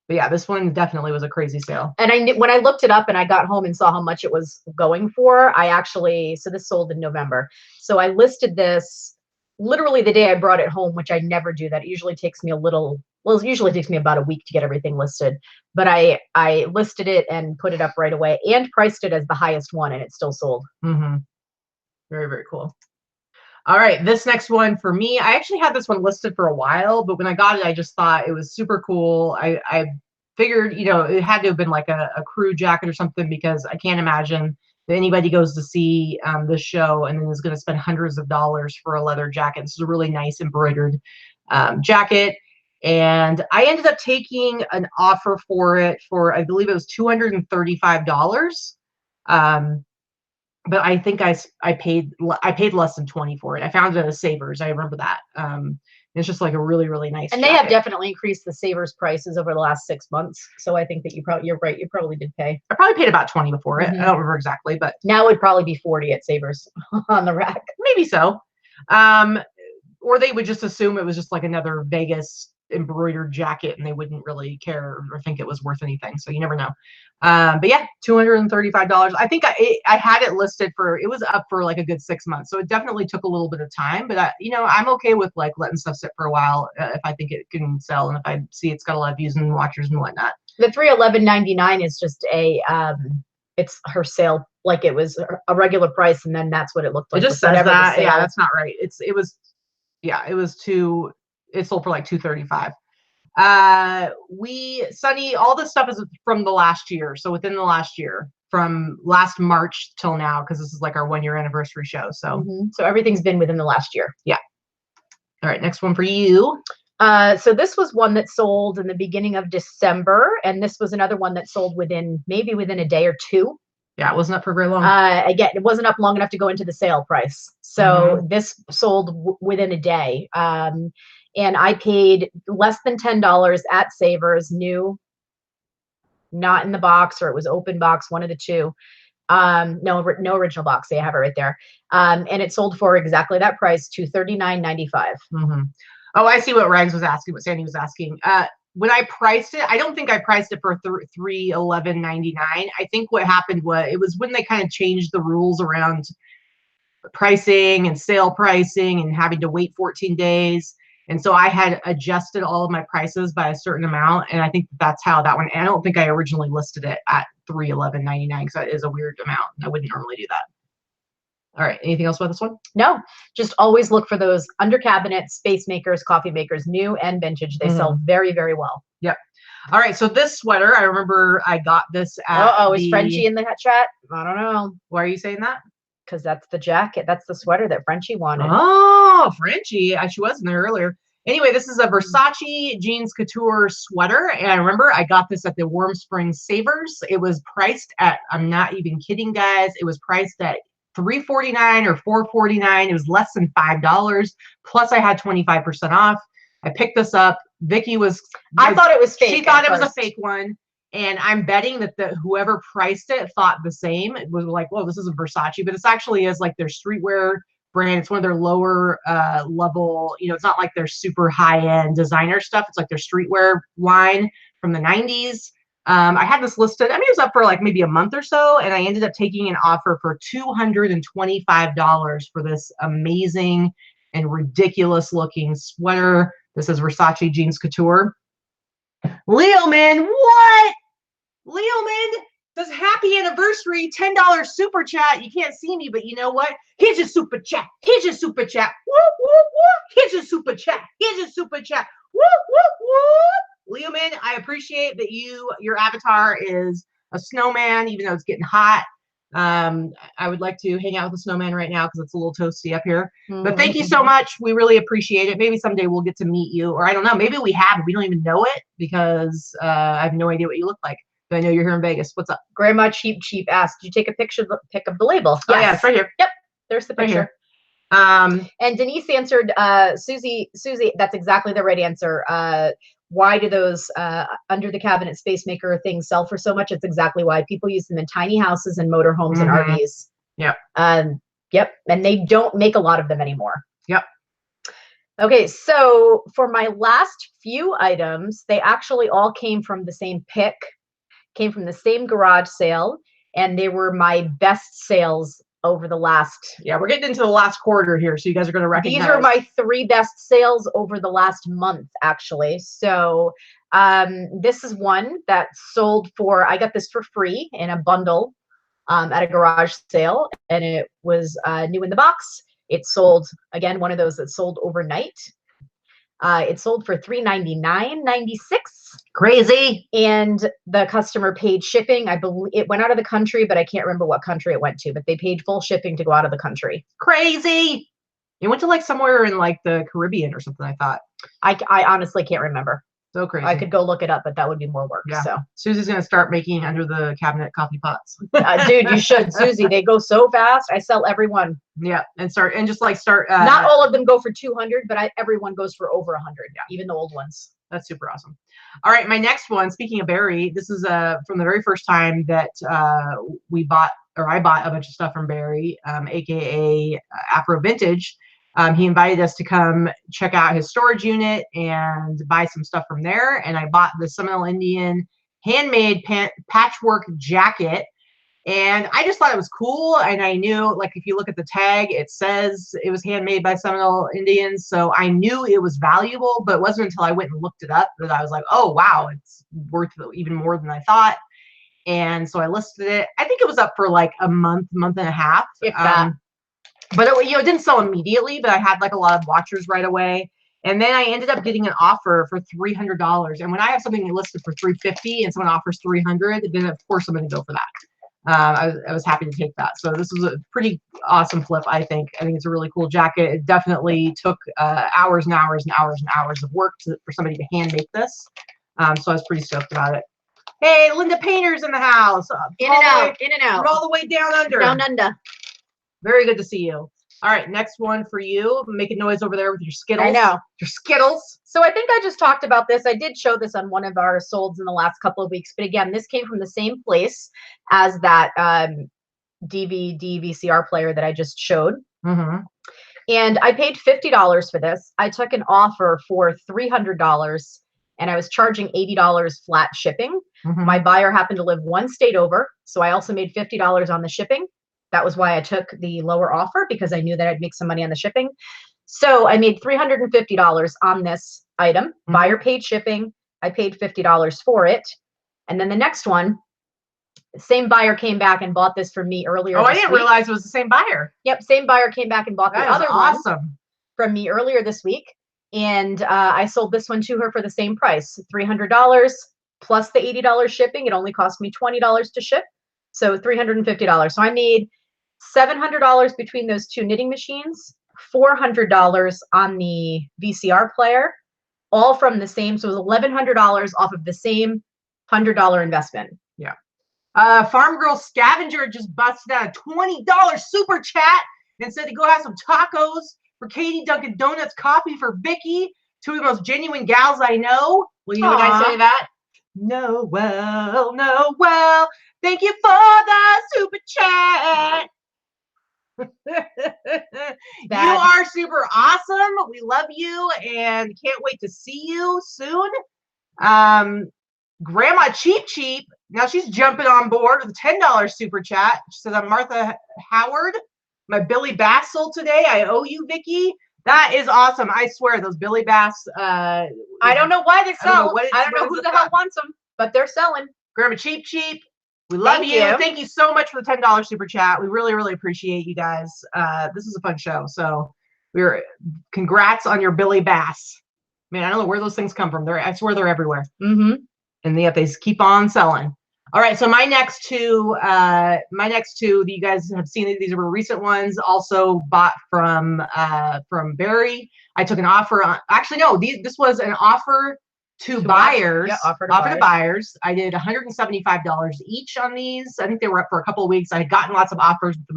But yeah, this one definitely was a crazy sale. And when I looked it up and I got home and saw how much it was going for, so this sold in November. So I listed this literally the day I brought it home, which I never do that. It usually takes me it usually takes me about a week to get everything listed. But I listed it and put it up right away and priced it as the highest one, and it still sold. Very, very cool. All right, this next one for me, I actually had this one listed for a while, but when I got it, I just thought it was super cool. I figured, you know, it had to have been like a crew jacket or something, because I can't imagine that anybody goes to see this show and then is going to spend hundreds of dollars for a leather jacket. This is a really nice embroidered jacket. And I ended up taking an offer for it for, I believe it was $235. But I think I paid less than 20 for it. I found it at a Savers. I remember that. It's just like a really, really nice And jacket. they have definitely increased the Savers prices over the last 6 months. So I think that you're right. You probably did pay. I probably paid about 20 before it. I don't remember exactly, but now it'd probably be 40 at Savers on the rack. Maybe so. Or they would just assume it was just like another Vegas embroidered jacket and they wouldn't really care or think it was worth anything. So you never know. But yeah, $235. I think I had it listed it was up for like a good 6 months. So it definitely took a little bit of time, but I'm okay with like letting stuff sit for a while if I think it can sell and if I see it's got a lot of views and watchers and whatnot. The $311.99 is just it's her sale, like it was a regular price, and then that's what it looked like. It just says that. Yeah, that's not right. It sold for like $235. Sunny, all this stuff is from the last year. So within the last year, from last March till now, because this is like our 1-year anniversary show. So so everything's been within the last year. Yeah. All right, next one for you. So this was one that sold in the beginning of December, and this was another one that sold within a day or two. Yeah, it wasn't up for very long. Again, it wasn't up long enough to go into the sale price. So this sold within a day. And I paid less than $10 at Savers, new, not in the box, or it was open box, one of the two. No original box. They have it right there. And it sold for exactly that price, $239.95. Oh, I see what Rags was asking, what Sandy was asking. When I priced it, I don't think I priced it for $311.99. I think what happened was it was when they kind of changed the rules around pricing and sale pricing and having to wait 14 days. And so I had adjusted all of my prices by a certain amount. And I think that's how that went. And I don't think I originally listed it at $311.99 because that is a weird amount. I wouldn't normally do that. All right. Anything else about this one? No, just always look for those under cabinet space makers, coffee makers, new and vintage. They sell very, very well. Yep. All right. So this sweater, I remember I got this at is Frenchie in the chat? I don't know. Why are you saying that? Because that's the jacket. That's the sweater that Frenchie wanted. Oh, Frenchie. She was in there earlier. Anyway, this is a Versace jeans couture sweater. And I remember I got this at the Warm Springs Savers. It was priced at, I'm not even kidding, guys. It was priced at $349 or $449. It was less than $5. Plus I had 25% off. I picked this up. Vicky I thought it was fake. She thought it was a fake one. And I'm betting that whoever priced it thought the same. It was like, well, this is a Versace, but this actually is like their streetwear brand. It's one of their lower level, it's not like their super high-end designer stuff. It's like their streetwear line from the 90s. I had this listed. I mean, it was up for like maybe a month or so, and I ended up taking an offer for $225 for this amazing and ridiculous looking sweater. This is Versace Jeans Couture. Leoman, what? Leoman does happy anniversary $10 super chat. You can't see me, but you know what? Here's your super chat. Here's your super chat. Whoop, whoop, whoop. Here's your super chat. Here's your super chat. Whoop, whoop, whoop. Leoman, I appreciate that your avatar is a snowman, even though it's getting hot. I would like to hang out with a snowman right now because it's a little toasty up here. But thank you so much. We really appreciate it. Maybe someday we'll get to meet you, or I don't know. Maybe we have. We don't even know it because I have no idea what you look like. But I know you're here in Vegas. What's up? Grandma Cheap asked, did you take a picture of the label? Yes. Oh, yeah, it's right here. Yep, there's the picture. Right here. And Denise answered, Susie, that's exactly the right answer. Why do those under the cabinet space maker things sell for so much? It's exactly why. People use them in tiny houses and motorhomes and RVs. Yep. Yep. And they don't make a lot of them anymore. Yep. Okay, so for my last few items, they actually all came from the same pick, came from the same garage sale, and they were my best sales over the last. Yeah, we're getting into the last quarter here, so you guys are going to recognize. These are my 3 best sales over the last month, actually. So this is one that sold for, I got this for free in a bundle at a garage sale, and it was new in the box. It sold, again, one of those that sold overnight. It sold for $399.96. Crazy. And the customer paid shipping. I believe it went out of the country, but I can't remember what country it went to, but they paid full shipping to go out of the country. Crazy. It went to like somewhere in like the Caribbean or something, I thought. I honestly can't remember. So crazy. I could go look it up, but that would be more work. Yeah. So Susie's gonna start making under the cabinet coffee pots. dude, you should, Susie. They go so fast. I sell every one. Yeah, and start. Not all of them go for 200, but everyone goes for over 100. Yeah, even the old ones. That's super awesome. All right, my next one. Speaking of Barry, this is from the very first time that I bought a bunch of stuff from Barry, aka Afro Vintage. He invited us to come check out his storage unit and buy some stuff from there. And I bought the Seminole Indian handmade patchwork jacket. And I just thought it was cool. And I knew, like, if you look at the tag, it says it was handmade by Seminole Indians. So I knew it was valuable, but it wasn't until I went and looked it up that I was like, oh, wow, it's worth even more than I thought. And so I listed it. I think it was up for like a month and a half. If that. But it didn't sell immediately, but I had like a lot of watchers right away. And then I ended up getting an offer for $300. And when I have something listed for $350 and someone offers $300, then of course I'm going to go for that. I was happy to take that. So this was a pretty awesome flip, I think. I think it's a really cool jacket. It definitely took hours and hours and hours and hours of work for somebody to hand make this. So I was pretty stoked about it. Hey, Linda Painter's in the house. In and out. We're all the way down under. Down under. Very good to see you. All right, next one for you. Making noise over there with your Skittles. I know. Your Skittles. So I think I just talked about this. I did show this on one of our solds in the last couple of weeks. But again, this came from the same place as that DVD VCR player that I just showed. Mm-hmm. And I paid $50 for this. I took an offer for $300 and I was charging $80 flat shipping. Mm-hmm. My buyer happened to live one state over. So I also made $50 on the shipping. That was why I took the lower offer, because I knew that I'd make some money on the shipping. So I made $350 on this item. Mm-hmm. Buyer paid shipping. I paid $50 for it. And then the next one, the same buyer came back and bought this from me earlier. Oh, I didn't realize it was the same buyer. Yep, same buyer came back and bought the other one from me earlier this week. And I sold this one to her for the same price, $300 plus the $80 shipping. It only cost me $20 to ship. So $350. So I made $700 between those two knitting machines, $400 on the VCR player, all from the same. So it was $1,100 off of the same $100 investment. Yeah. Farm Girl Scavenger just busted out a $20 super chat and said to go have some tacos for Katie, Dunkin' Donuts, coffee for Vicky, two of the most genuine gals I know. Well, you know when I say that? No, well, thank you for the super chat. You are super awesome. We love you and can't wait to see you soon. Grandma Cheap, now she's jumping on board with a $10 super chat. She says, I'm Martha Howard. My Billy Bass sold today. I owe you, Vicky. That is awesome. I swear those Billy Bass. I don't know why they sell. I don't know who the hell wants them, but they're selling. Grandma Cheap. We love you. Thank you so much for the $10 super chat. We really, really appreciate you guys. This is a fun show. So congrats on your Billy Bass. Man, I don't know where those things come from. I swear they're everywhere. Mm-hmm. And yet they keep on selling. All right. So my next two that you guys have seen, these were recent ones, also bought from Barry. I took an offer on, actually, no, this was an offer to buyers. Yeah, offer to buyers. I did $175 each on these. I think they were up for a couple of weeks. I had gotten lots of offers, but the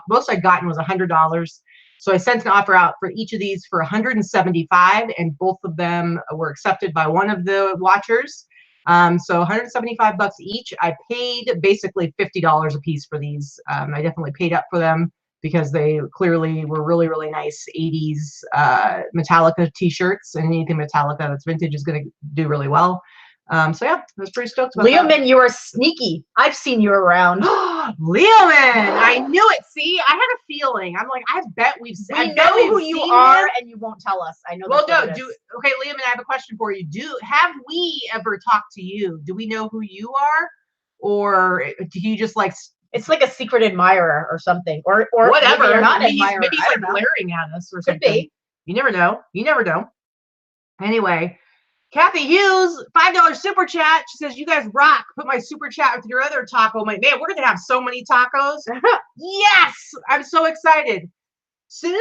most I'd gotten was $100. So I sent an offer out for each of these for $175, and both of them were accepted by one of the watchers. So $175 each. I paid basically $50 a piece for these. I definitely paid up for them because they clearly were really, really nice 80s Metallica t-shirts, and anything Metallica that's vintage is going to do really well. So yeah, I was pretty stoked about that. Leoman, you are sneaky. I've seen you around. Leoman, I knew it. See, I had a feeling. I'm like, I bet we've seen. We know who you are, and you won't tell us. I know. Well, no. Okay, Leoman, I have a question for you. Have we ever talked to you? Do we know who you are, or do you just like? It's like a secret admirer or something, or whatever. Maybe you're not maybe admirer. Maybe he's like glaring at us or something. Could be. You never know. You never know. Anyway. Kathy Hughes, $5 super chat. She says, you guys rock. Put my super chat with your other taco. I'm like, man, we're going to have so many tacos. Yes. I'm so excited. Super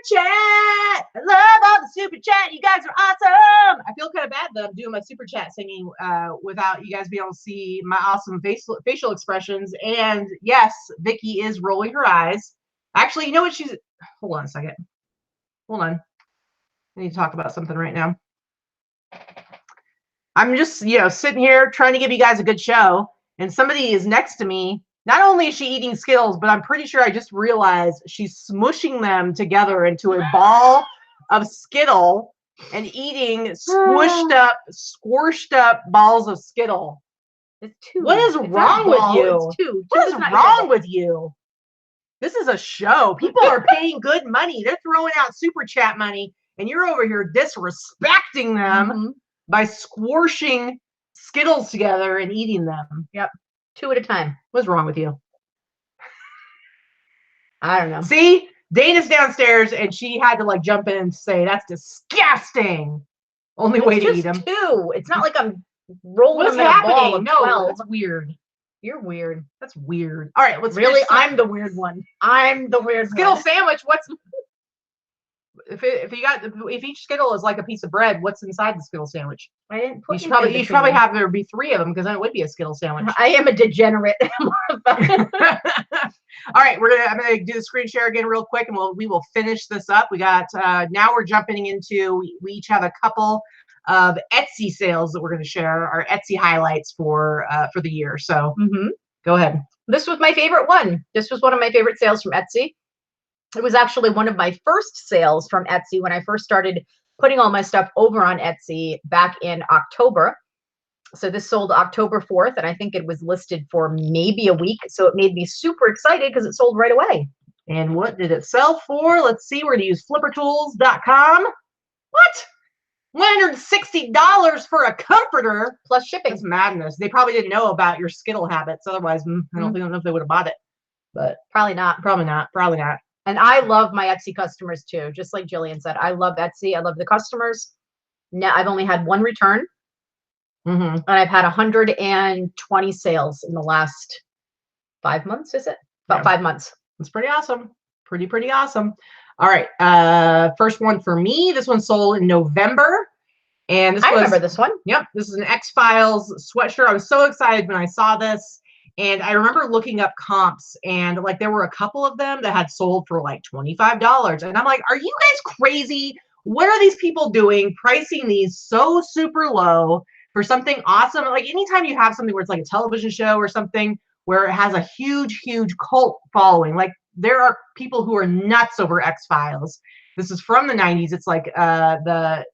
chat. I love all the super chat. You guys are awesome. I feel kind of bad that I'm doing my super chat singing without you guys being able to see my awesome facial expressions. And yes, Vicky is rolling her eyes. Actually, you know what she's... Hold on a second. Hold on. I need to talk about something right now. I'm just, sitting here trying to give you guys a good show. And somebody is next to me. Not only is she eating Skittles, but I'm pretty sure I just realized she's smushing them together into a ball of Skittle and eating squished up balls of Skittle. It's two. What is wrong with you? It's two. What is wrong with you? This is a show. People are paying good money. They're throwing out super chat money, and you're over here disrespecting them by squishing Skittles together and eating them. Yep. 2 at a time. What's wrong with you? I don't know. See, Dana's downstairs and she had to like jump in and say, that's disgusting. Only way to eat them. 2. It's not like I'm rolling What's them in happening? a ball of No, 12. that's weird. You're weird. That's weird. All right, let's really. I'm the weird one. I'm the weird Skittle one. sandwich. What's if each Skittle is like a piece of bread? What's inside the Skittle sandwich? I didn't put. You should probably have there be 3 of them because then it would be a Skittle sandwich. I am a degenerate. All right, I'm gonna do the screen share again real quick, and we will finish this up. We got now we're jumping into. We each have a couple of Etsy sales that we're going to share, our Etsy highlights for the year. So go ahead. This was my favorite one. This was one of my favorite sales from Etsy. It was actually one of my first sales from Etsy when I first started putting all my stuff over on Etsy back in October. So this sold October 4th, and I think it was listed for maybe a week. So it made me super excited because it sold right away. And what did it sell for? Let's see. We're going to use flippertools.com. What? $160 for a comforter plus shipping. That's madness. They probably didn't know about your Skittle habits. Otherwise, I don't know if they would have bought it. But probably not. Probably not. And I love my Etsy customers too. Just like Jillian said, I love Etsy. I love the customers. Now I've only had 1 return, and I've had 120 sales in the last 5 months. Is it about 5 months? It's pretty awesome. Pretty awesome. All right. First one for me. This one sold in November. And I remember this one. Yep. This is an X-Files sweatshirt. I was so excited when I saw this. And I remember looking up comps, and like there were a couple of them that had sold for like $25. And I'm like, are you guys crazy? What are these people doing pricing these so super low for something awesome? Like anytime you have something where it's like a television show or something where it has a huge cult following, like there are people who are nuts over X-Files. This is from the 90s. It's like the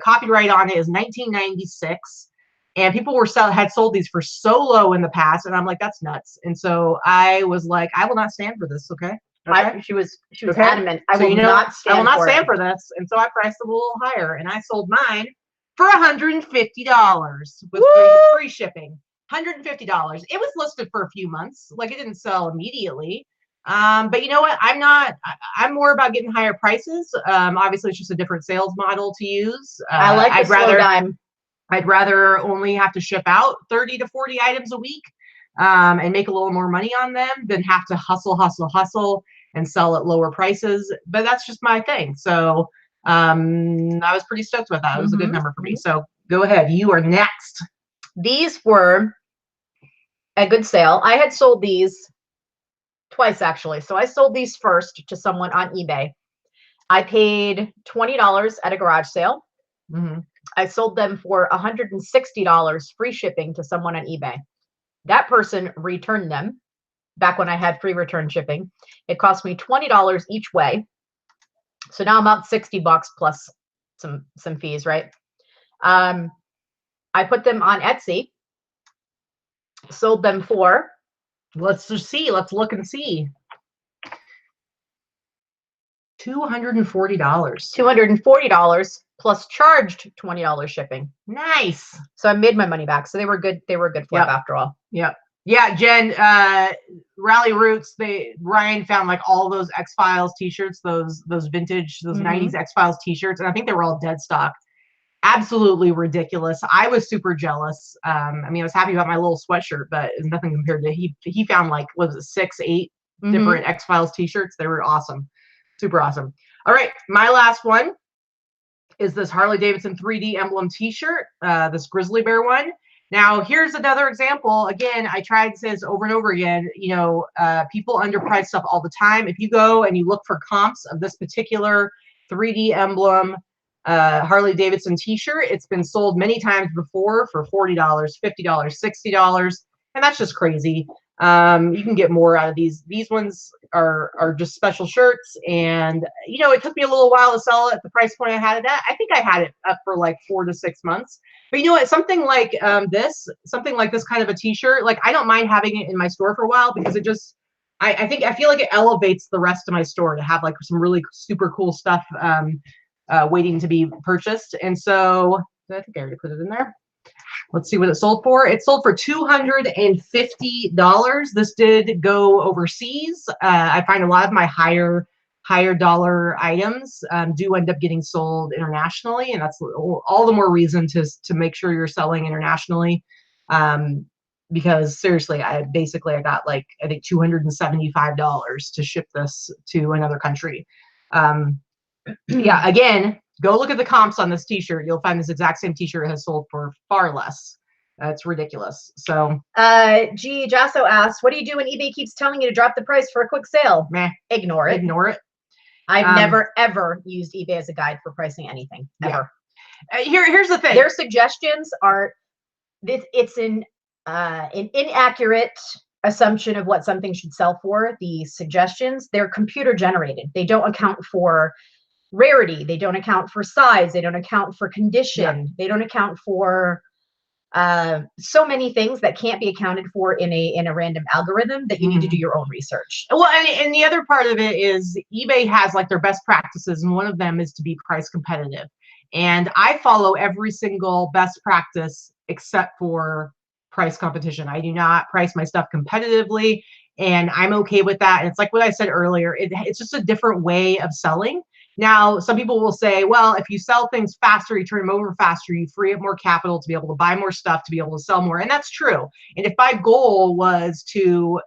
copyright on it is 1996. And people had sold these for so low in the past, and I'm like, that's nuts. And so I was like, I will not stand for this. Okay. She was adamant. I will not stand for this. And so I priced it a little higher, and I sold mine for $150 with free shipping. $150. It was listed for a few months. Like it didn't sell immediately. But you know what? I'm more about getting higher prices. Obviously it's just a different sales model to use. I like the slow dime. I'd rather only have to ship out 30 to 40 items a week and make a little more money on them than have to hustle and sell at lower prices. But that's just my thing. So I was pretty stoked with that. It was a good number for me. So go ahead. You are next. These were a good sale. I had sold these twice, actually. So I sold these first to someone on eBay. I paid $20 at a garage sale. I sold them for $160 free shipping to someone on eBay. That person returned them back when I had free return shipping. It cost me $20 each way. So now I'm up $60 plus some fees, right? I put them on Etsy, sold them for, let's look and see. $240. $240 plus charged $20 shipping. Nice. So I made my money back. So they were good. They were a good flip after all. Yep. Yeah, Jen, Rally Roots, Ryan found like all those X-Files t-shirts, those vintage, those 90s X-Files t-shirts, and I think they were all dead stock. Absolutely ridiculous. I was super jealous. I mean, I was happy about my little sweatshirt, but it's nothing compared to he found like, what was it, 6, 8 different X-Files t-shirts. They were awesome. Super awesome. All right, my last one is this Harley Davidson 3D emblem t-shirt, this grizzly bear one. Now, here's another example. Again, I tried to say this over and over again. You know, people underprice stuff all the time. If you go and you look for comps of this particular 3D emblem Harley Davidson t-shirt, it's been sold many times before for $40, $50, $60, and that's just crazy. You can get more out of these. These ones are just special shirts, and you know, it took me a little while to sell it at the price point I had it at. I think I had it up for like 4 to 6 months. But you know what? Something like something like this kind of a t-shirt, like I don't mind having it in my store for a while because it just, I feel like it elevates the rest of my store to have like some really super cool stuff waiting to be purchased. And so I think I already put it in there. Let's see what it sold for. It sold for $250. This did go overseas. I find a lot of my higher dollar items do end up getting sold internationally, and that's all the more reason to make sure you're selling internationally. Because seriously, I got like, I think $275 to ship this to another country. Yeah, again, go look at the comps on this t-shirt. You'll find this exact same t-shirt has sold for far less. It's ridiculous. So G Jasso asks, what do you do when eBay keeps telling you to drop the price for a quick sale? Meh. Ignore it. Ignore it. I've never ever used eBay as a guide for pricing anything ever. Yeah. Here's the thing. Their suggestions are it's an inaccurate assumption of what something should sell for. The suggestions, they're computer generated. They don't account for rarity. They don't account for size. They don't account for condition. Yeah. They don't account for so many things that can't be accounted for in a random algorithm that you need to do your own research. Well, and the other part of it is eBay has like their best practices, and one of them is to be price competitive. And I follow every single best practice except for price competition. I do not price my stuff competitively, and I'm okay with that. And it's like what I said earlier, it's just a different way of selling. Now, some people will say, well, if you sell things faster, you turn them over faster, you free up more capital to be able to buy more stuff, to be able to sell more. And that's true. And if my goal was to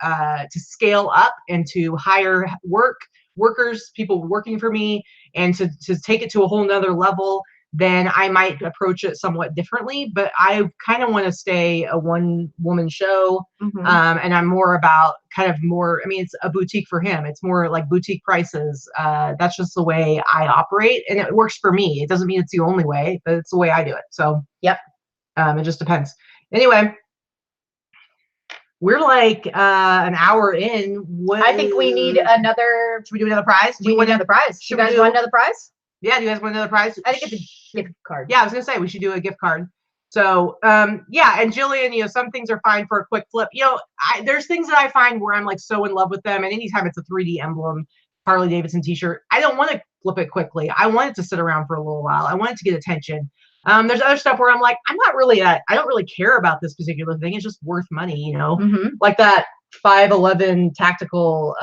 scale up and to hire workers, people working for me, and to take it to a whole nother level, then I might approach it somewhat differently. But I kind of want to stay a one-woman show. And I'm more about it's a boutique for him. It's more like boutique prices. That's just the way I operate, and it works for me. It doesn't mean it's the only way, but it's the way I do it. So, yep. It just depends. Anyway, we're like an hour in. I think we need another. Should we do another prize? Do you want another prize? You guys want another prize? Yeah, do you guys want another prize? I think it's a gift card. Yeah, I was gonna say we should do a gift card. So yeah, and Jillian, you know, some things are fine for a quick flip. You know, there's things that I find where I'm like so in love with them, and anytime it's a 3D emblem Harley Davidson t-shirt, I don't want to flip it quickly. I want it to sit around for a little while. I want it to get attention. There's other stuff where I'm like, I don't really care about this particular thing. It's just worth money, you know, like that 511 tactical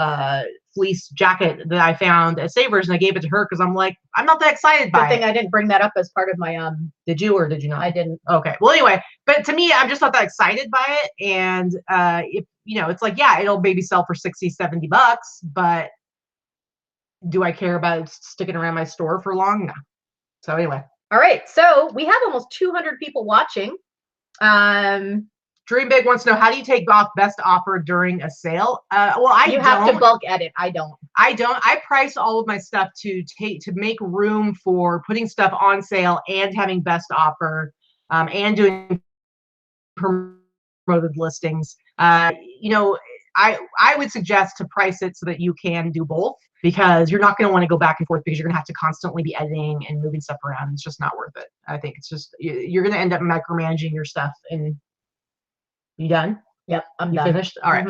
fleece jacket that I found at Savers, and I gave it to her because I'm like, I'm not that excited by it. Good thing I didn't bring that up as part of my Did you or did you not? I didn't. Okay. Well, anyway, but to me, I'm just not that excited by it. And if you know, it's like, yeah, it'll maybe sell for $60-$70, but do I care about it sticking around my store for long? No. So anyway. All right. So we have almost 200 people watching. Dream Big wants to know, how do you take off best offer during a sale? Well, you have to bulk edit. I don't. I price all of my stuff to make room for putting stuff on sale and having best offer, and doing promoted listings. You know, I would suggest to price it so that you can do both, because you're not going to want to go back and forth, because you're going to have to constantly be editing and moving stuff around. It's just not worth it. I think it's just, you're going to end up micromanaging your stuff. And you done? Yep, I'm done. Finished? All right.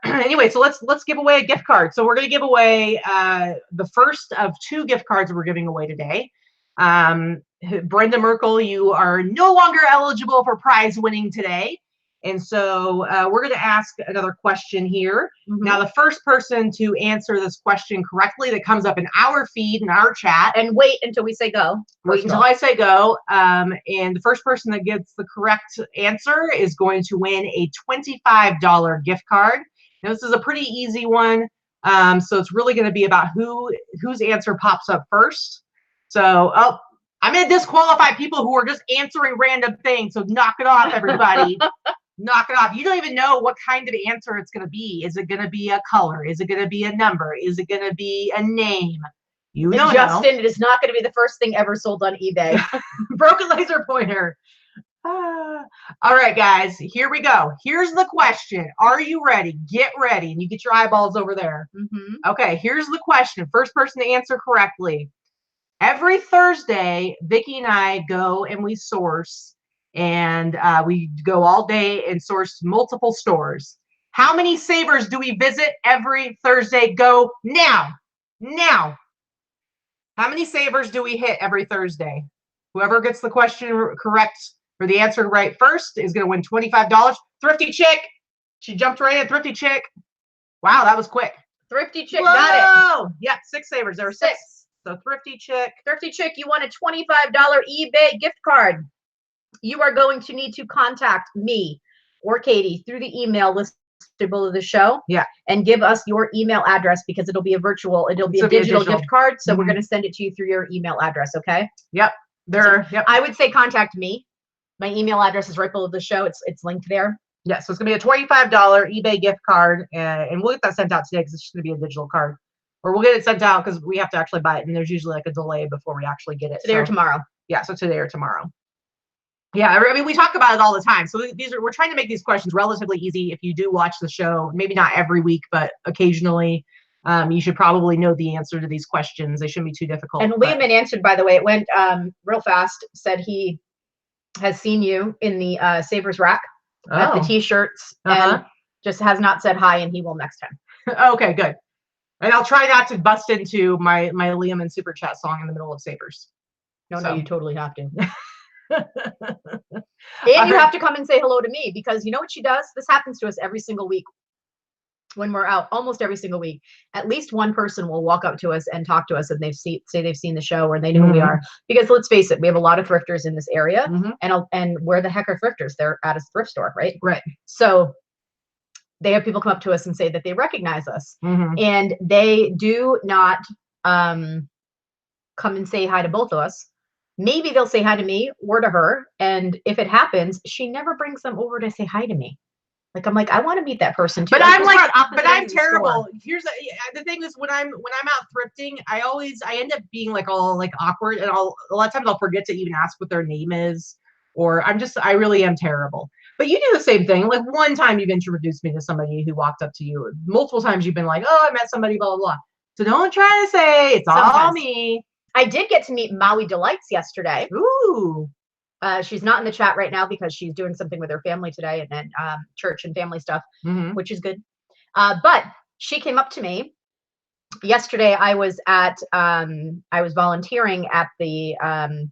Anyway, so let's give away a gift card. So we're going to give away the first of 2 gift cards that we're giving away today. Brenda Merkel, you are no longer eligible for prize winning today. And so we're going to ask another question here. Now, the first person to answer this question correctly that comes up in our feed, in our chat. And wait until we say go. Wait until I say go. And the first person that gets the correct answer is going to win a $25 gift card. Now, this is a pretty easy one. So it's really going to be about whose answer pops up first. So, I'm going to disqualify people who are just answering random things. So knock it off, everybody. Knock it off. You don't even know what kind of answer it's going to be. Is it going to be a color? Is it going to be a number? Is it going to be a name? You don't Justin, know. it is not going to be the first thing ever sold on eBay. Broken laser pointer. All right, guys, here we go. Here's the question. Are you ready? Get ready. And you get your eyeballs over there. Okay, here's the question. First person to answer correctly. Every Thursday, Vicki and I go and we source, and we go all day and source multiple stores. How many savers do we visit every Thursday? Go now. Now. How many savers do we hit every Thursday? Whoever gets the question correct or the answer right first is going to win $25. Thrifty Chick. She jumped right in. Thrifty Chick. Wow, that was quick. Thrifty Chick got it. Yep, 6 savers. There were 6. So Thrifty Chick. Thrifty Chick, you want a $25 eBay gift card. You are going to need to contact me or Katie through the email listed below the show. Yeah. And give us your email address because it'll be a digital gift card. So we're going to send it to you through your email address. Okay. Yep. I would say contact me. My email address is right below the show. It's linked there. Yeah. So it's going to be a $25 eBay gift card, and we'll get that sent out today because it's just going to be a digital card. Or we'll get it sent out because we have to actually buy it, and there's usually like a delay before we actually get it. Today or tomorrow. Yeah, so today or tomorrow. Yeah, I mean, we talk about it all the time. So we're trying to make these questions relatively easy. If you do watch the show, maybe not every week, but occasionally, you should probably know the answer to these questions. They shouldn't be too difficult. And Liam had answered, by the way. It went real fast. Said he has seen you in the Savers rack at the T-shirts, and just has not said hi, and he will next time. Okay, good. And I'll try not to bust into my Liam and Super Chat song in the middle of Savers. No, you totally have to. And you have to come and say hello to me, because you know what she does? This happens to us every single week when we're out, almost every single week. At least one person will walk up to us and talk to us, and say they've seen the show or they know who we are. Because let's face it, we have a lot of thrifters in this area, and where the heck are thrifters? They're at a thrift store, right? Right. So they have people come up to us and say that they recognize us, and they do not come and say hi to both of us. Maybe they'll say hi to me or to her, and if it happens, she never brings them over to say hi to me. Like, I'm like, I want to meet that person too. But I'm terrible. Here's the thing is, when I'm out thrifting, I end up being like all like awkward, and a lot of times I'll forget to even ask what their name is, or I really am terrible. But you do the same thing. Like, one time you've introduced me to somebody who walked up to you. Multiple times you've been like, oh, I met somebody, blah, blah, blah. So don't try to say it's all me. I did get to meet Maui Delights yesterday. Ooh. She's not in the chat right now because she's doing something with her family today, and church and family stuff, which is good. But she came up to me yesterday. I was volunteering at the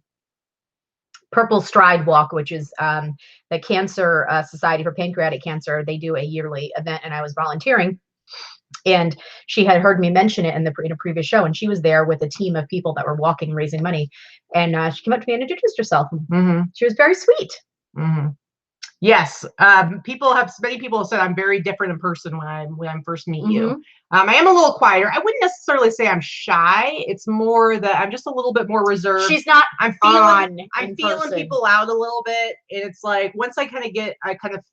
Purple Stride Walk, which is the Cancer Society for Pancreatic Cancer. They do a yearly event, and I was volunteering. And she had heard me mention it in a previous show, and she was there with a team of people that were walking, raising money. And she came up to me and introduced herself. She was very sweet. Yes, many people have said I'm very different in person when I first meet you. I am a little quieter. I wouldn't necessarily say I'm shy. It's more that I'm just a little bit more reserved. She's not. I'm feeling people out a little bit, and it's like once I kind of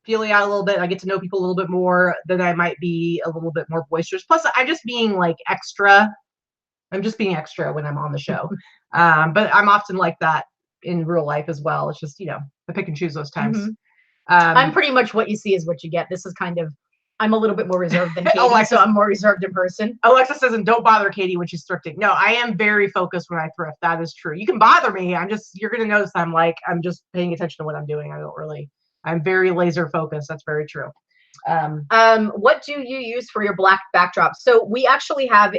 feeling out a little bit, I get to know people a little bit more, then I might be a little bit more boisterous. Plus, I'm just being like extra. I'm just being extra when I'm on the show. But I'm often like that in real life as well. It's just, I pick and choose those times. I'm pretty much what you see is what you get. This is kind of, I'm a little bit more reserved than Katie, so I'm more reserved in person. Alexa says, and don't bother Katie when she's thrifting. No, I am very focused when I thrift. That is true. You can bother me. You're going to notice I'm just paying attention to what I'm doing. I'm very laser focused. That's very true. What do you use for your black backdrop? So we actually have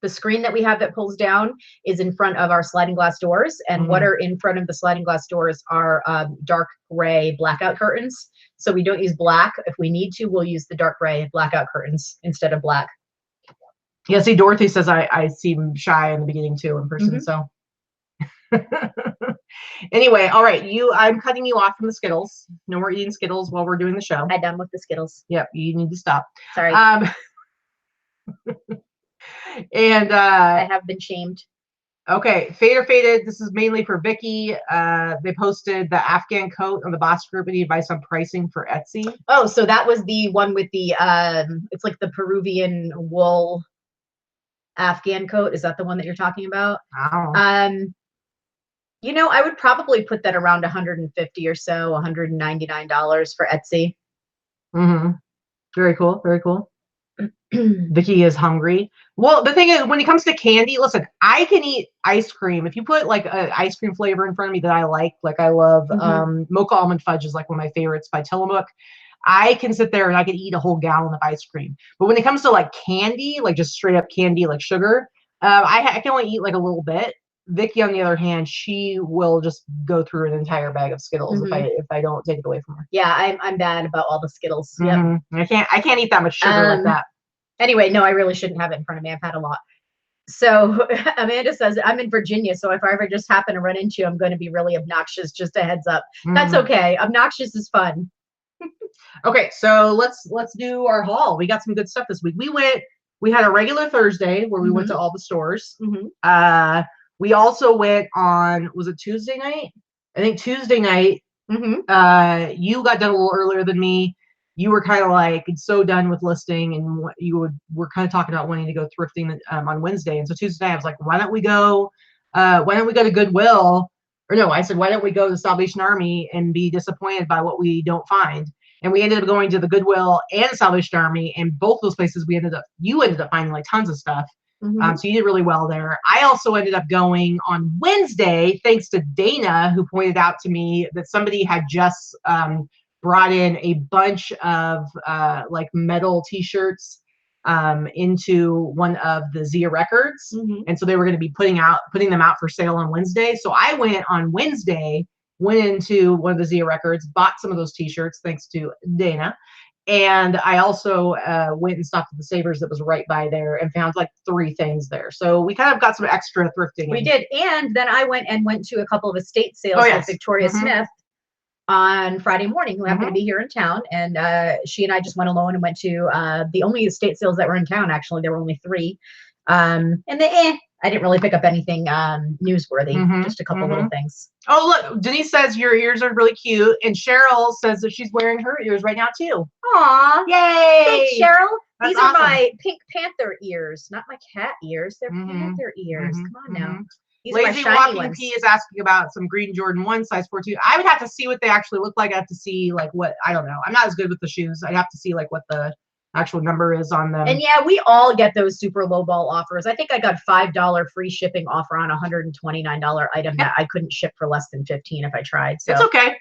the screen that we have that pulls down is in front of our sliding glass doors, and what are in front of the sliding glass doors are dark gray blackout curtains. So we don't use black. If we need to, we'll use the dark gray blackout curtains instead of black. Yeah, see, Dorothy says I seem shy in the beginning too in person. So Anyway, all right, I'm cutting you off from the Skittles. No more eating Skittles while we're doing the show. I'm done with the Skittles. Yep, you need to stop. Sorry. And I have been shamed. Okay, Fade or Faded. This is mainly for Vicky. They posted the Afghan coat on the Boss Group. Any advice on pricing for Etsy? Oh, so that was the one with the it's like the Peruvian wool Afghan coat. Is that the one that you're talking about? Wow. You know, I would probably put that around 150 or so, $199 for Etsy. Mm-hmm. Very cool. Very cool. Vicky is hungry. Well, the thing is, when it comes to candy, listen, I can eat ice cream. If you put like an ice cream flavor in front of me that I like I love Mocha Almond Fudge is like one of my favorites by Tillamook. I can sit there and I can eat a whole gallon of ice cream. But when it comes to like candy, like just straight up candy, like sugar, I can only eat like a little bit. Vicky, on the other hand, she will just go through an entire bag of Skittles if I don't take it away from her. Yeah, I'm bad about all the Skittles. Yep. I can't eat that much sugar like that. Anyway, no, I really shouldn't have it in front of me. I've had a lot. So Amanda says, I'm in Virginia, so if I ever just happen to run into you, I'm going to be really obnoxious. Just a heads up. That's okay. Obnoxious is fun. Okay, so let's do our haul. We got some good stuff this week. We had a regular Thursday where we went to all the stores. We also went on, was it Tuesday night? I think Tuesday night. You got done a little earlier than me. You were kind of like so done with listing, and were kind of talking about wanting to go thrifting on Wednesday. And so Tuesday night I was like, why don't we go to Goodwill? Or no, I said, why don't we go to the Salvation Army and be disappointed by what we don't find? And we ended up going to the Goodwill and Salvation Army, and both those places you ended up finding like tons of stuff. So you did really well there. I also ended up going on Wednesday, thanks to Dana, who pointed out to me that somebody had just brought in a bunch of like metal t-shirts into one of the Zia records. And so they were going to be putting them out for sale on Wednesday. So I went on Wednesday, went into one of the Zia records, bought some of those t-shirts thanks to Dana. And I also went and stopped at the Savers that was right by there and found like 3 things there. So we kind of got some extra thrifting. We did. And then I went to a couple of estate sales with Victoria Smith on Friday morning, who happened to be here in town. And she and I just went alone and went to the only estate sales that were in town. Actually, there were only 3. And I didn't really pick up anything newsworthy, just a couple little things. Oh, look, Denise says your ears are really cute. And Cheryl says that she's wearing her ears right now too. Aw. Yay. Thanks, Cheryl. That's These are my Pink Panther ears, not my cat ears. They're Panther ears. Come on now. These Lazy Walking P is asking about some green Jordan 1 size 4.2. I would have to see what they actually look like. I have to see like what, I don't know. I'm not as good with the shoes. I'd have to see like what the actual number is on them. And yeah, we all get those super low ball offers. I think I got $5 free shipping offer on a $129 item that I couldn't ship for less than 15 if I tried. So it's okay.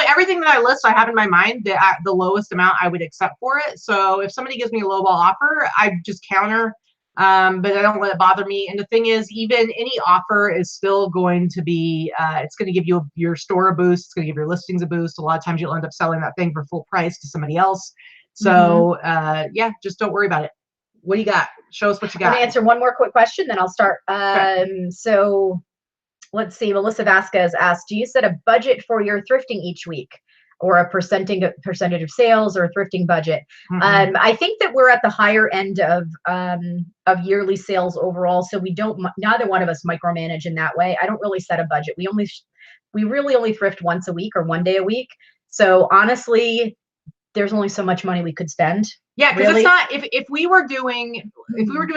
Everything that I list, I have in my mind the lowest amount I would accept for it. So if somebody gives me a low ball offer, I just counter, but I don't let it bother me. And the thing is, even any offer is still going to be, it's going to give your store a boost. It's going to give your listings a boost. A lot of times you'll end up selling that thing for full price to somebody else. So yeah, just don't worry about it. What do you got? Show us what you got. I'm gonna answer one more quick question, then I'll start. So let's see. Melissa Vasquez asked, do you set a budget for your thrifting each week, or a percentage of sales, or a thrifting budget? I think that we're at the higher end of yearly sales overall, so neither one of us micromanage in that way. I don't really set a budget. We really only thrift once a week or one day a week. So honestly, there's only so much money we could spend. Yeah, because it's not, if we were doing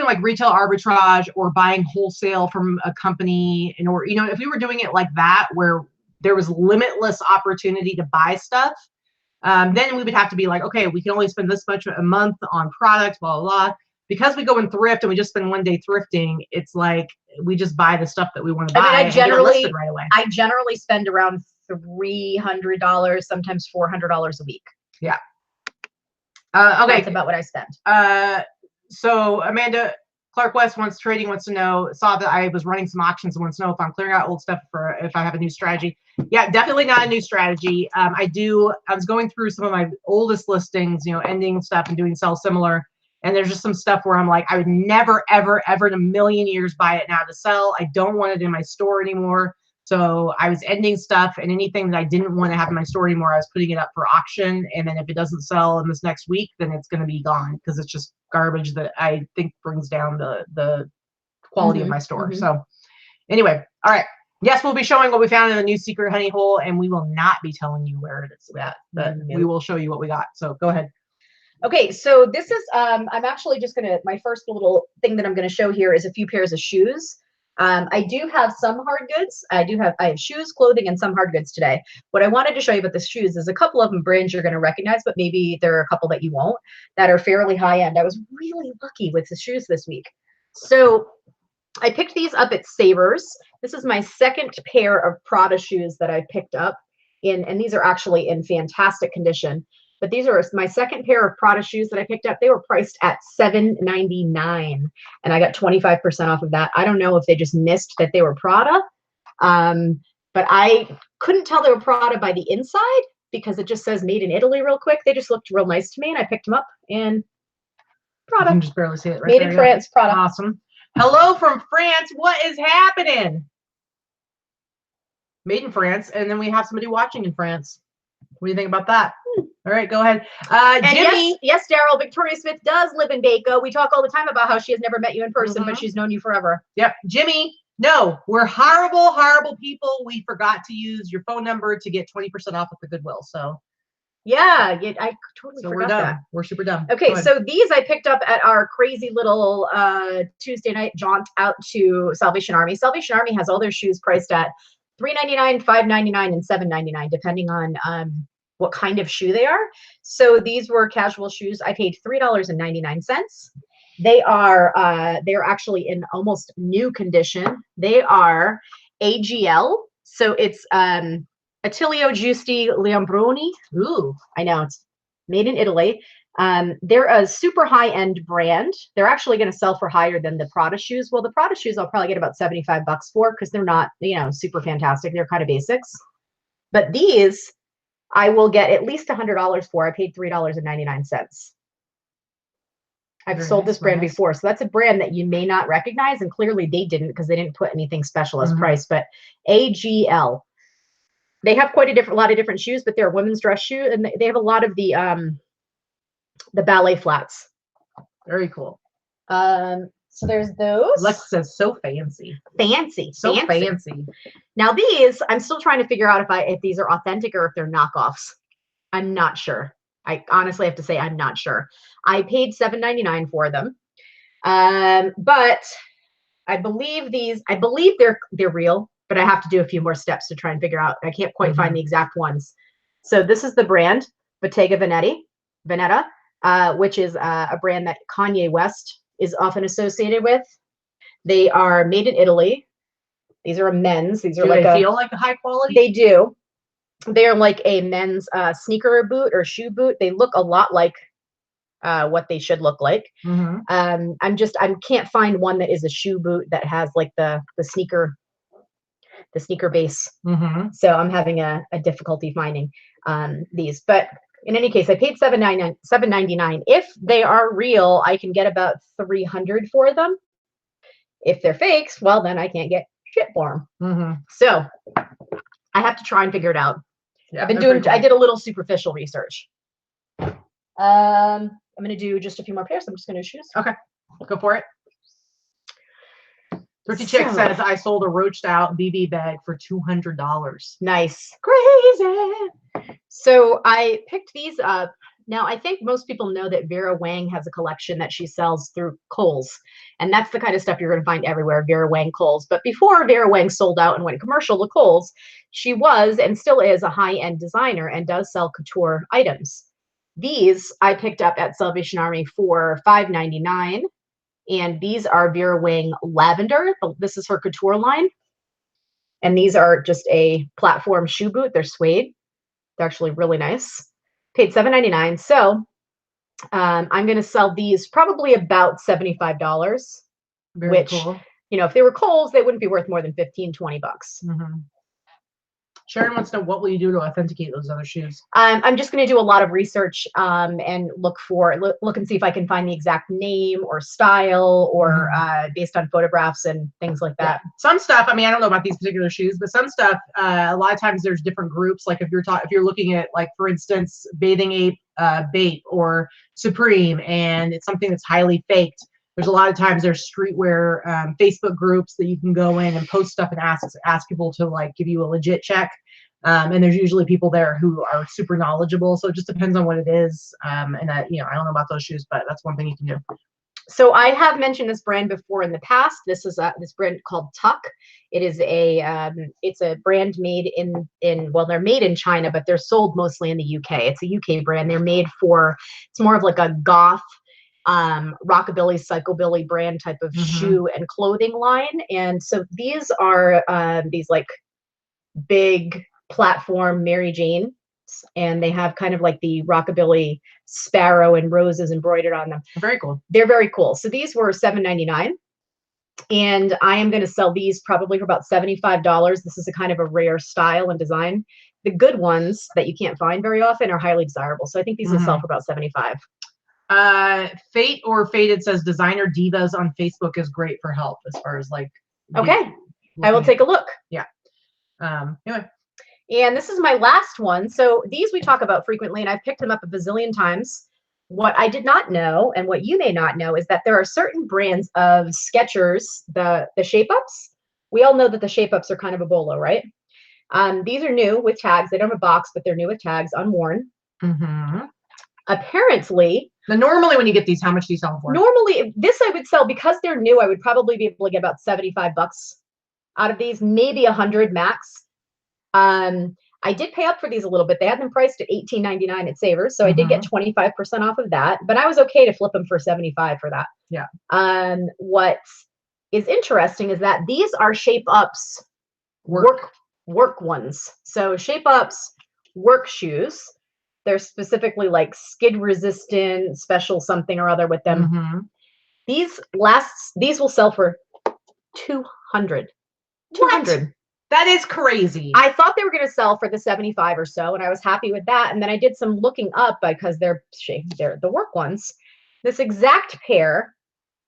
like retail arbitrage or buying wholesale from a company, or if we were doing it like that, where there was limitless opportunity to buy stuff, then we would have to be like, okay, we can only spend this much a month on products, blah, blah, blah. Because we go and thrift and we just spend one day thrifting, it's like we just buy the stuff that we want to buy. I generally right away. I generally spend around $300, sometimes $400 a week. Yeah. Okay. That's about what I spent. So Amanda Clark West wants to know, saw that I was running some auctions and wants to know if I'm clearing out old stuff if I have a new strategy. Yeah, definitely not a new strategy. I was going through some of my oldest listings, ending stuff and doing sell similar. And there's just some stuff where I'm like, I would never, ever, ever in a million years buy it now to sell. I don't want it in my store anymore. So I was ending stuff, and anything that I didn't want to have in my store anymore, I was putting it up for auction. And then if it doesn't sell in this next week, then it's going to be gone because it's just garbage that I think brings down the quality of my store. So anyway, all right. Yes, we'll be showing what we found in the new secret honey hole, and we will not be telling you where it is at, but we will show you what we got. So go ahead. Okay, so this is, I'm actually just gonna, my first little thing that I'm gonna show here is a few pairs of shoes. I do have some hard goods. I have shoes, clothing, and some hard goods today. What I wanted to show you about the shoes is a couple of them brands you're gonna recognize, but maybe there are a couple that you won't, that are fairly high end. I was really lucky with the shoes this week. So I picked these up at Savers. This is my second pair of Prada shoes that I picked up and these are actually in fantastic condition. But these are my second pair of Prada shoes that I picked up. They were priced at $7.99, and I got 25% off of that. I don't know if they just missed that they were Prada, but I couldn't tell they were Prada by the inside because it just says made in Italy real quick. They just looked real nice to me, and I picked them up. And Prada. You can just barely see it right made there. In France, Prada. Awesome. Hello from France. What is happening? Made in France, and then we have somebody watching in France. What do you think about that? All right, go ahead. Jimmy. Yes, Daryl, Victoria Smith does live in Baco. We talk all the time about how she has never met you in person, but she's known you forever. Yep. Jimmy, no, we're horrible, horrible people. We forgot to use your phone number to get 20% off at the Goodwill. So yeah, I totally forgot we're done. that. We're super dumb. Okay, so these I picked up at our crazy little Tuesday night jaunt out to Salvation Army. Salvation Army has all their shoes priced at $3.99, $5.99, and $7.99, depending on what kind of shoe they are. So these were casual shoes. I paid $3.99. They're actually in almost new condition. They are AGL. So it's Attilio Giusti Lambroni. Ooh, I know, it's made in Italy. They're a super high-end brand. They're actually going to sell for higher than the Prada shoes. Well, the Prada shoes I'll probably get about $75 for because they're not, super fantastic. They're kind of basics. But these I will get at least $100 for. I paid $3.99. I've sold this brand before. So that's a brand that you may not recognize, and clearly they didn't because they didn't put anything special as price. But AGL. They have quite a lot of different shoes, but they're a women's dress shoe, and they have a lot of the ballet flats. Very cool. So there's those. Lex says so fancy. So fancy. Now these, I'm still trying to figure out if these are authentic or if they're knockoffs. I'm not sure. I honestly have to say I'm not sure. I paid $7.99 for them, but I believe they're real. But I have to do a few more steps to try and figure out. I can't quite find the exact ones. So this is the brand Bottega Veneta, which is a brand that Kanye West is often associated with. They are made in Italy. These are a men's. These are feel like a high quality? They do. They're like a men's sneaker boot or shoe boot. They look a lot like what they should look like. I can't find one that is a shoe boot that has like the sneaker base. So I'm having a difficulty finding these. But in any case, I paid $7.99. If they are real, I can get about $300 for them. If they're fakes, well, then I can't get shit for them. So I have to try and figure it out. Yeah, I did a little superficial research. I'm going to do just a few more pairs. I'm just going to choose. Okay, go for it. Thrifty Chick says, I sold a roached out BB bag for $200. Nice. Crazy. So I picked these up. Now, I think most people know that Vera Wang has a collection that she sells through Kohl's. And that's the kind of stuff you're going to find everywhere, Vera Wang, Kohl's. But before Vera Wang sold out and went commercial to Kohl's, she was and still is a high-end designer and does sell couture items. These I picked up at Salvation Army for $5.99. And these are Vera Wang Lavender. This is her couture line. And these are just a platform shoe boot. They're suede. They're actually really nice. Paid $7.99. So I'm going to sell these probably about $75. Very cool. If they were Kohl's, they wouldn't be worth more than $15, $20. Sharon wants to know, what will you do to authenticate those other shoes? I'm just going to do a lot of research and look and see if I can find the exact name or style or based on photographs and things like that. Yeah. Some stuff, I mean, I don't know about these particular shoes, but some stuff, a lot of times there's different groups. Like if you're looking at, like, for instance, Bathing Ape Bait or Supreme, and it's something that's highly faked. There's a lot of times there's streetwear Facebook groups that you can go in and post stuff and ask people to, like, give you a legit check. And there's usually people there who are super knowledgeable. So it just depends on what it is. And I don't know about those shoes, but that's one thing you can do. So I have mentioned this brand before in the past. This is this brand called Tuck. It is it's a brand made well, they're made in China, but they're sold mostly in the UK. It's a UK brand. They're made it's more of like a goth, rockabilly, psychobilly brand type of shoe and clothing line. And so these are these like big platform Mary Jane, and they have kind of like the rockabilly sparrow and roses embroidered on them. Very cool. They're very cool. So these were $7.99, and I am going to sell these probably for about $75. This is a kind of a rare style and design. The good ones that you can't find very often are highly desirable. So I think these will sell for about $75. Fate or Faded says designer divas on Facebook is great for help as far as like. Okay, I will take a look. Yeah. Anyway. And this is my last one. So these we talk about frequently, and I've picked them up a bazillion times. What I did not know, and what you may not know, is that there are certain brands of Skechers, the shape-ups. We all know that the shape-ups are kind of a bolo, right? These are new with tags. They don't have a box, but they're new with tags, unworn. Apparently. Now, normally when you get these, how much do you sell for? Normally, this I would sell, because they're new, I would probably be able to get about $75 out of these, maybe 100 max. I did pay up for these a little bit. They had them priced at $18.99 at Savers, so I did get 25% off of that, but I was okay to flip them for $75 for that. Yeah. What is interesting is that these are Shape Ups work ones. So Shape Ups work shoes. They're specifically like skid resistant, special something or other with them. These will sell for $200. $200. That is crazy. I thought they were going to sell for the 75 or so, and I was happy with that. And then I did some looking up because they're the work ones. This exact pair,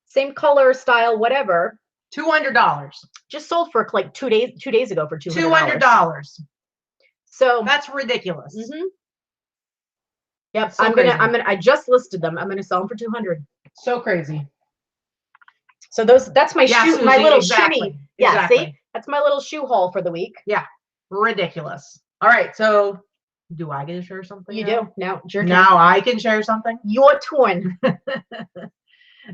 same color, style, whatever. $200. Just sold for like 2 days ago for $200. $200. So that's ridiculous. Yep. So I just listed them. I'm gonna sell them for $200. So crazy. So that's my shoe, Susie, my little exactly. shimmy. Yeah, see? That's my little shoe haul for the week. Yeah. Ridiculous. All right. So do I get to share something? You do. Now it's your turn. Now I can share something. Your turn.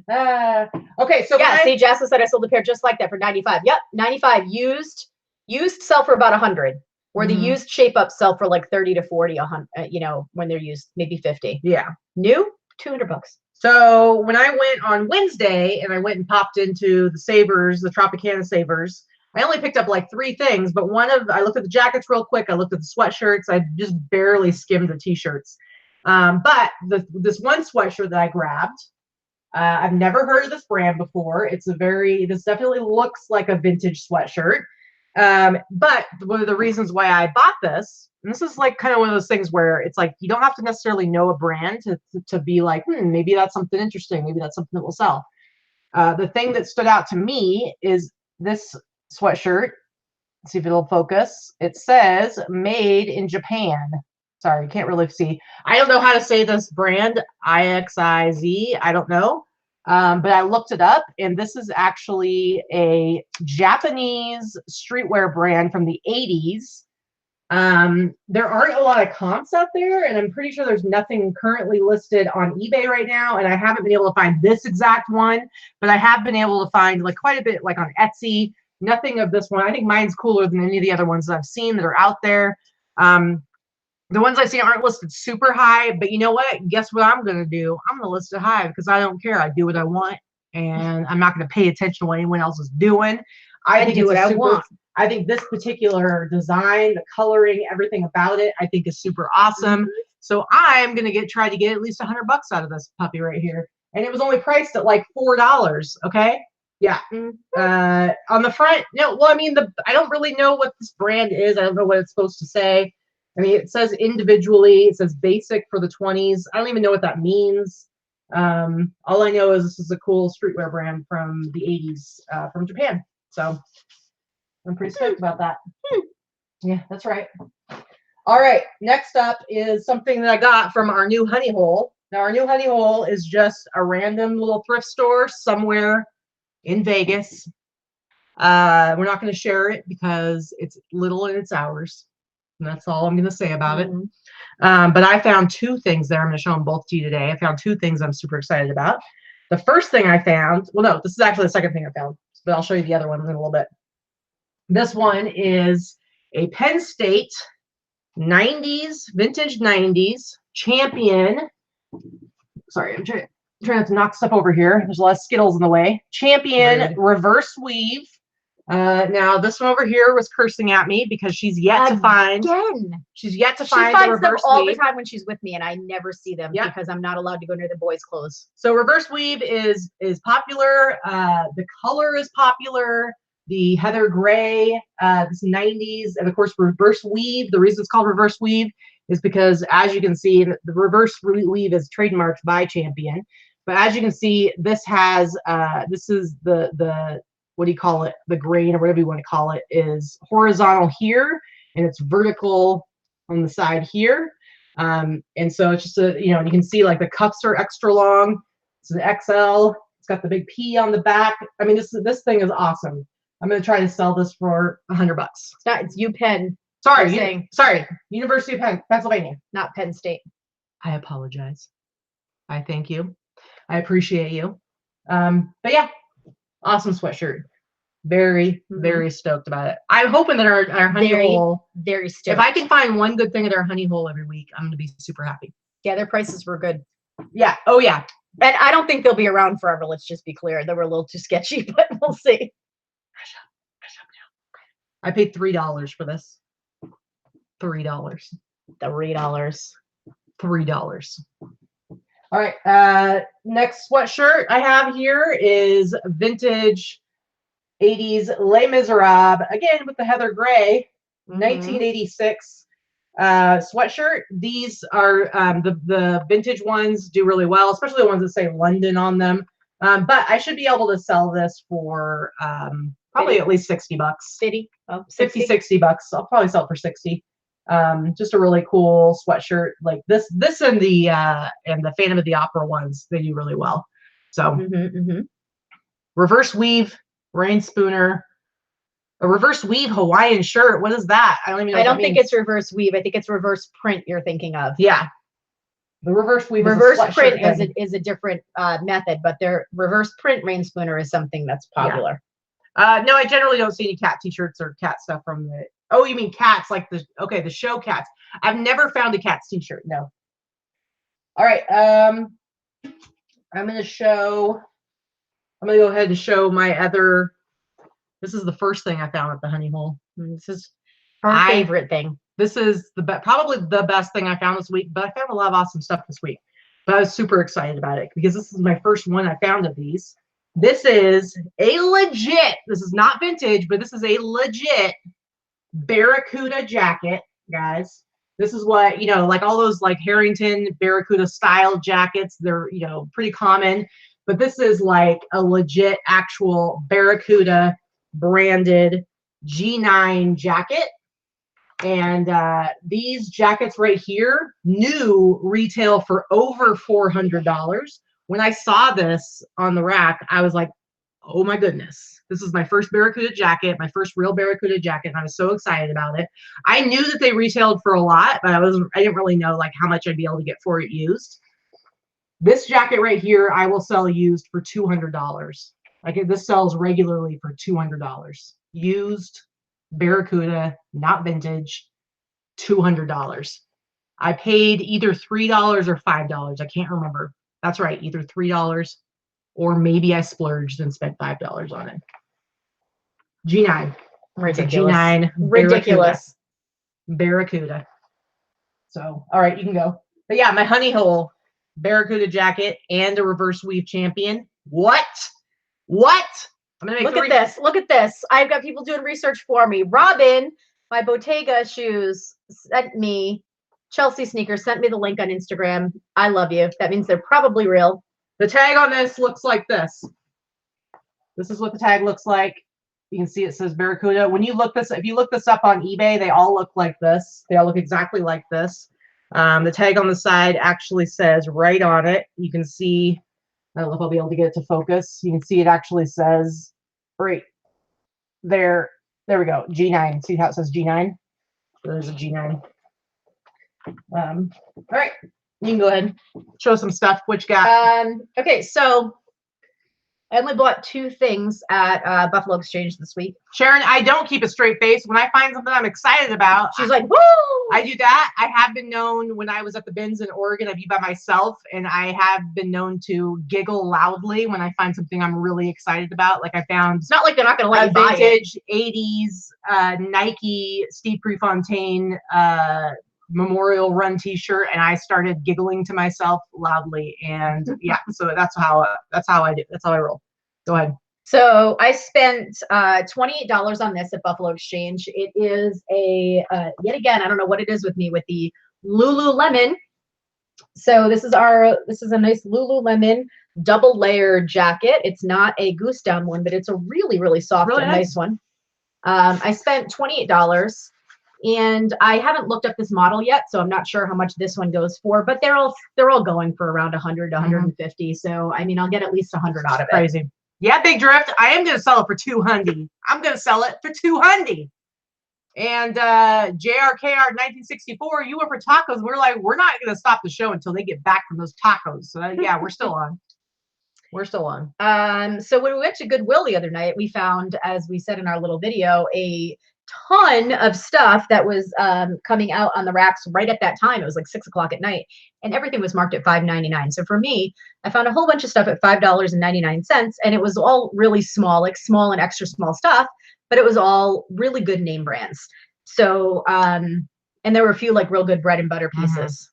Okay. So yeah, see, Jasmine said I sold a pair just like that for $95. Yep, $95. Used sell for about $100. Where the used Shape Ups sell for like $30 to $40, when they're used, maybe $50. Yeah. New, $200. So when I went on Wednesday and I went and popped into the Savers, the Tropicana Savers, I only picked up like 3 things, but I looked at the jackets real quick. I looked at the sweatshirts. I just barely skimmed the t-shirts. But this one sweatshirt that I grabbed, I've never heard of this brand before. This definitely looks like a vintage sweatshirt. But one of the reasons why I bought this, and this is like kind of one of those things where it's like, you don't have to necessarily know a brand to be like, maybe that's something interesting. Maybe that's something that will sell. The thing that stood out to me is this sweatshirt. Let's see if it'll focus. It says made in Japan. Sorry, you can't really see. I don't know how to say this brand, IXIZ. I don't know. But I looked it up, and this is actually a Japanese streetwear brand from the 80s. There aren't a lot of comps out there, and I'm pretty sure there's nothing currently listed on eBay right now, and I haven't been able to find this exact one, but I have been able to find like quite a bit like on Etsy. Nothing of this one. I think mine's cooler than any of the other ones that I've seen that are out there. The ones I see aren't listed super high, but you know what? Guess what I'm going to do? I'm going to list it high because I don't care. I do what I want, and I'm not going to pay attention to what anyone else is doing. I do what I want. I think this particular design, the coloring, everything about it, I think is super awesome. So I'm going to try to get at least $100 out of this puppy right here. And it was only priced at like $4. Okay. Yeah. On the front, no, well, I mean, I don't really know what this brand is. I don't know what it's supposed to say. I mean, it says individually, it says basic for the 20s. I don't even know what that means. All I know is this is a cool streetwear brand from the 80s, from Japan. So I'm pretty stoked about that. Yeah, that's right. All right, next up is something that I got from our new honey hole. Now, our new honey hole is just a random little thrift store somewhere in Vegas. We're not going to share it because it's little and it's ours. And that's all I'm going to say about it. But I found two things there. I'm going to show them both to you today. I found two things I'm super excited about. The first thing I found, well, no, this is actually the second thing I found, but I'll show you the other one in a little bit. This one is a Penn State 90s, vintage 90s champion. Sorry, I'm trying not to knock stuff over here. There's a lot of Skittles in the way. Champion reverse weave. Now this one over here was cursing at me because she's yet to find. She's yet to find the reverse weave. She finds them all the time when she's with me, and I never see them because I'm not allowed to go near the boys' clothes. So reverse weave is popular. The color is popular. The heather gray, this 90s, and of course reverse weave. The reason it's called reverse weave is because, as you can see, the reverse weave is trademarked by Champion. But as you can see, this has this is the what do you call it? The grain, or whatever you want to call it, is horizontal here, and it's vertical on the side here. And so it's just you can see like the cuffs are extra long. It's an XL. It's got the big P on the back. I mean, this thing is awesome. I'm going to try to sell this for $100. It's UPenn. Sorry, University of Pennsylvania, not Penn State. I apologize. I thank you. I appreciate you. But yeah, awesome sweatshirt. Very, very stoked about it. I'm hoping that our honey hole, very stoked. If I can find one good thing at our honey hole every week, I'm going to be super happy. Yeah, their prices were good. Yeah. Oh yeah. And I don't think they'll be around forever. Let's just be clear. They were a little too sketchy, but we'll see. I paid $3 for this. $3. $3. All right. Next sweatshirt I have here is vintage 80s Les Miserables, again with the heather gray, 1986 sweatshirt. These are the vintage ones do really well, especially the ones that say London on them. But I should be able to sell this for probably at least $60. 60 bucks. I'll probably sell it for 60. Just a really cool sweatshirt. Like this and the Phantom of the Opera ones, they do really well. So reverse weave rain spooner, a reverse weave Hawaiian shirt. What is that? I don't even know. I don't think it's reverse weave. I think it's reverse print you're thinking of. Yeah. The reverse weave print is a different method, but their reverse print rain spooner is something that's popular. Yeah. No, I generally don't see any cat t-shirts or cat stuff from the. Oh, you mean cats, like the show cats. I've never found a cat's t-shirt. No. All right. I'm gonna go ahead and show my other. This is the first thing I found at the honey hole. This is our favorite thing. This is probably the best thing I found this week, but I found a lot of awesome stuff this week. But I was super excited about it because this is my first one I found of these. This is a legit, this is not vintage, but this is a legit Barracuda jacket, guys. This is what, like all those like Harrington Barracuda style jackets, they're, pretty common. But this is like a legit actual Barracuda branded G9 jacket. And these jackets right here, new, retail for over $400. When I saw this on the rack, I was like, oh my goodness. This is my first Barracuda jacket, my first real Barracuda jacket, and I was so excited about it. I knew that they retailed for a lot, but I didn't really know like how much I'd be able to get for it used. This jacket right here, I will sell used for $200. Like this sells regularly for $200. Used Barracuda, not vintage, $200. I paid either $3 or $5. I can't remember. That's right, either $3 or maybe I splurged and spent $5 on it. G9. Ridiculous. G9 ridiculous. Barracuda. So, all right, you can go. But yeah, my honey hole Barracuda jacket and a reverse weave champion. What? I'm gonna make Look at this. Look at this. I've got people doing research for me. Robin, my Bottega shoes, sent me, Chelsea sneakers, sent me the link on Instagram. I love you. That means they're probably real. The tag on this looks like this. This is what the tag looks like. You can see it says Barracuda. When you look this, if you look this up on eBay, they all look like this. They all look exactly like this. The tag on the side actually says right on it. You can see, I don't know if I'll be able to get it to focus. You can see it actually says right there. There we go. G9. See how it says G9? There's a G9. All right. You can go ahead. Show some stuff. What you got? Okay, so I only bought 2 things at Buffalo Exchange this week. Sharon, I don't keep a straight face. When I find something I'm excited about, she's like, woo! I do that. I have been known when I was at the bins in Oregon, I'd be by myself, and I have been known to giggle loudly when I find something I'm really excited about. Like I found, it's not like they're not going to let you buy vintage 80s Nike Steve Prefontaine Memorial Run T-shirt, and I started giggling to myself loudly. And yeah, so that's how I do. That's how I roll. Go ahead. So I spent $28 on this at Buffalo Exchange. It is a yet again, I don't know what it is with me with the Lululemon. So this is a nice Lululemon double layer jacket. It's not a goose down one, but it's a really, really soft and nice one. I spent $28. And I haven't looked up this model yet, so I'm not sure how much this one goes for, but they're all going for around 100 to 150. So I mean, I'll get at least 100 out of it. Crazy. Yeah, Big Drift. I am gonna sell it for 200. I'm gonna sell it for 200. And JRKR 1964, you went for tacos. We're like, we're not gonna stop the show until they get back from those tacos. So yeah, we're still on. We're still on. So when we went to Goodwill the other night, we found, as we said in our little video, a ton of stuff that was coming out on the racks right at that time. It was like 6 o'clock at night, and everything was marked at $5.99. So for me, I found a whole bunch of stuff at $5.99, and it was all really small, like small and extra small stuff, but it was all really good name brands. So and there were a few like real good bread and butter pieces.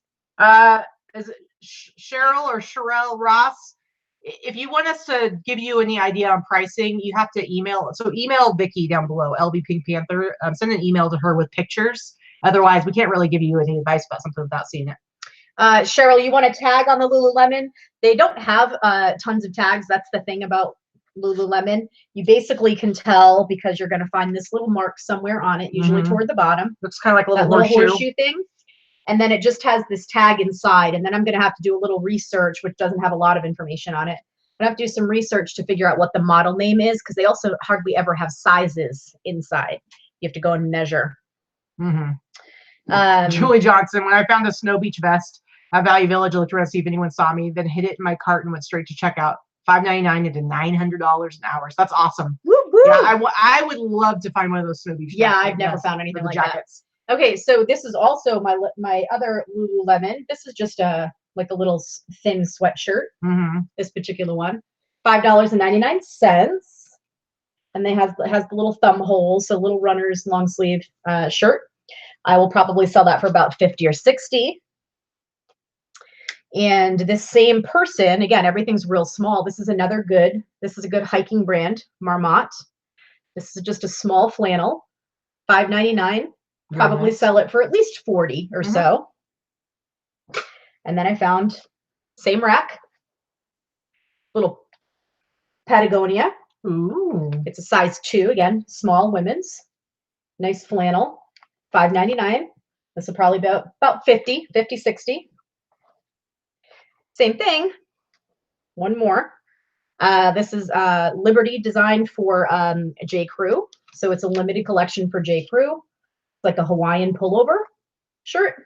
Is it Cheryl or Sherelle Ross? If you want us to give you any idea on pricing, you have to email. So email Vicky down below, lvpinkpanther. Send an email to her with pictures. Otherwise, we can't really give you any advice about something without seeing it. Cheryl, you want a tag on the Lululemon? They don't have tons of tags. That's the thing about Lululemon. You basically can tell because you're going to find this little mark somewhere on it, usually toward the bottom. Looks kind of like a little horseshoe thing. And then it just has this tag inside. And then I'm going to have to do a little research, which doesn't have a lot of information on it. I have to do some research to figure out what the model name is, because they also hardly ever have sizes inside. You have to go and measure. Julie Johnson, when I found a Snow Beach vest at Value Village, I looked around to see if anyone saw me, then hid it in my cart and went straight to checkout. $5.99 into $900 an hour. So that's awesome. Woo, woo. Yeah, I would love to find one of those Snow Beach. Yeah, I've never found anything like jackets. That. Okay, so this is also my other Lululemon. This is just a little thin sweatshirt. This particular one, $5.99, and it has the little thumb holes, so little runner's long sleeve shirt. I will probably sell that for about 50 or 60. And this same person, again, everything's real small. This is a good hiking brand, Marmot. This is just a small flannel, $5.99. Probably sell it for at least 40 or so. And then I found same rack, little Patagonia. Ooh. It's a size 2, again, small women's. Nice flannel, $5.99. This will probably be about 50, 60. Same thing. One more. This is Liberty designed for J. Crew. So it's a limited collection for J. Crew. It's like a Hawaiian pullover shirt.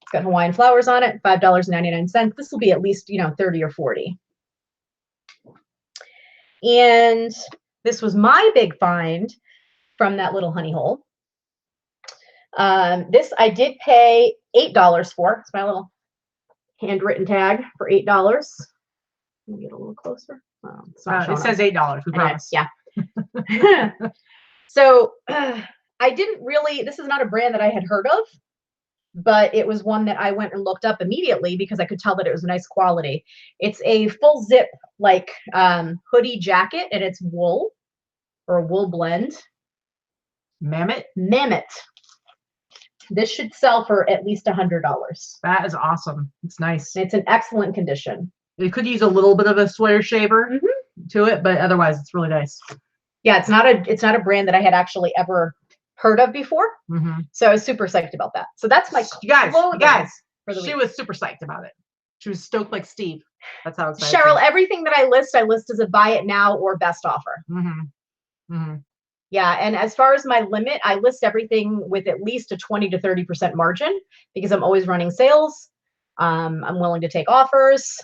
It's got Hawaiian flowers on it, $5.99. This will be at least, 30 or 40. And this was my big find from that little honey hole. This I did pay $8 for. It's my little handwritten tag for $8. Let me get a little closer. Oh, it's not it says $8. We promise. Yeah. So I didn't really. This is not a brand that I had heard of, but it was one that I went and looked up immediately because I could tell that it was nice quality. It's a full zip hoodie jacket, and it's wool. or a wool blend. Mammoth. This should sell for at least $100. That is awesome. It's nice. It's in excellent condition. You could use a little bit of a sweater shaver to it, but otherwise it's really nice. Yeah, it's not a brand that I had actually ever heard of before. So I was super psyched about that. So that's my you guys for the week. She was super psyched about it. She was stoked like Steve. That's how excited. Cheryl, everything that I list as a buy it now or best offer. Yeah, and as far as my limit, I list everything with at least a 20 to 30% margin because I'm always running sales. I'm willing to take offers.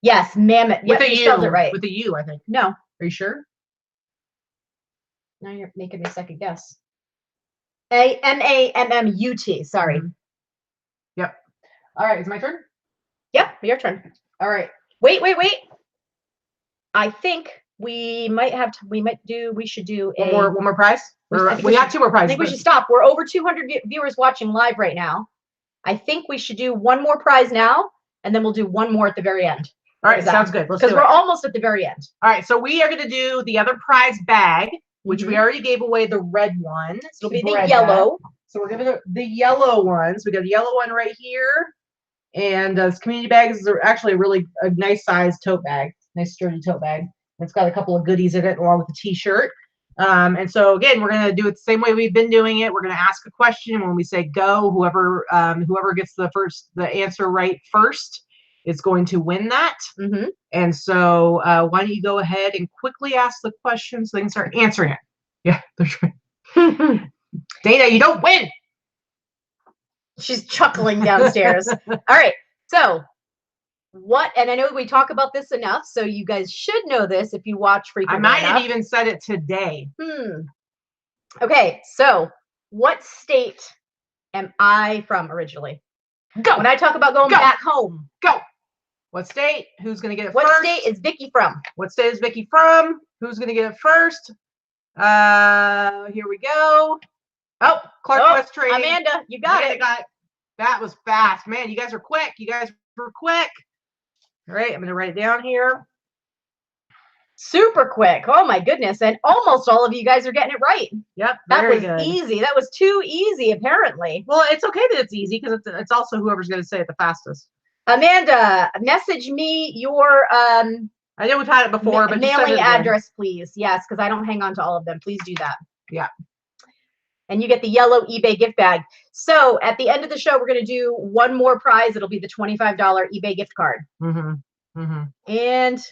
Yes, Mammoth. With you spelled it right. With a U, I think. No. Are you sure? Now you're making me second guess. Mammut. Sorry. Yep. All right, it's my turn? Yep, your turn. All right. Wait. I think we should do one more prize. We got 2 more prizes. I think we should stop. We're over 200 viewers watching live right now. I think we should do one more prize now, and then we'll do one more at the very end. All right, sounds good. Because we're almost at the very end. All right, so we are going to do the other prize bag, which we already gave away the red one. It'll be the yellow. Bag. So we're giving the yellow ones. We got the yellow one right here, and this community bag is actually a nice size tote bag, nice sturdy tote bag. It's got a couple of goodies in it along with the T-shirt. And so again, we're going to do it the same way we've been doing it. We're going to ask a question, and when we say go, whoever gets the answer right first is going to win that. And so why don't you go ahead and quickly ask the question so they can start answering it. Yeah, that's right. Dana, you don't win. She's chuckling downstairs. All right, so and I know we talk about this enough, so you guys should know this if you watch frequently. I might have even said it today. Okay, so what state am I from originally? Go. When I talk about going back home. Go. What state? Who's going to get it first? What state is Vicky from? What state is Vicky from? Who's going to get it first? Here we go. Oh, Clark West Trading. Amanda, you got it. That was fast. Man, you guys are quick. All right, I'm going to write it down here. Super quick. Oh my goodness. And almost all of you guys are getting it right. Yep. That was easy. That was too easy, apparently. Well, it's okay that it's easy because it's also whoever's going to say it the fastest. Amanda, message me your I know we've had it before, but mailing address, please. Yes, because I don't hang on to all of them. Please do that. Yeah. And you get the yellow eBay gift bag. So at the end of the show, we're going to do one more prize. It'll be the $25 eBay gift card. And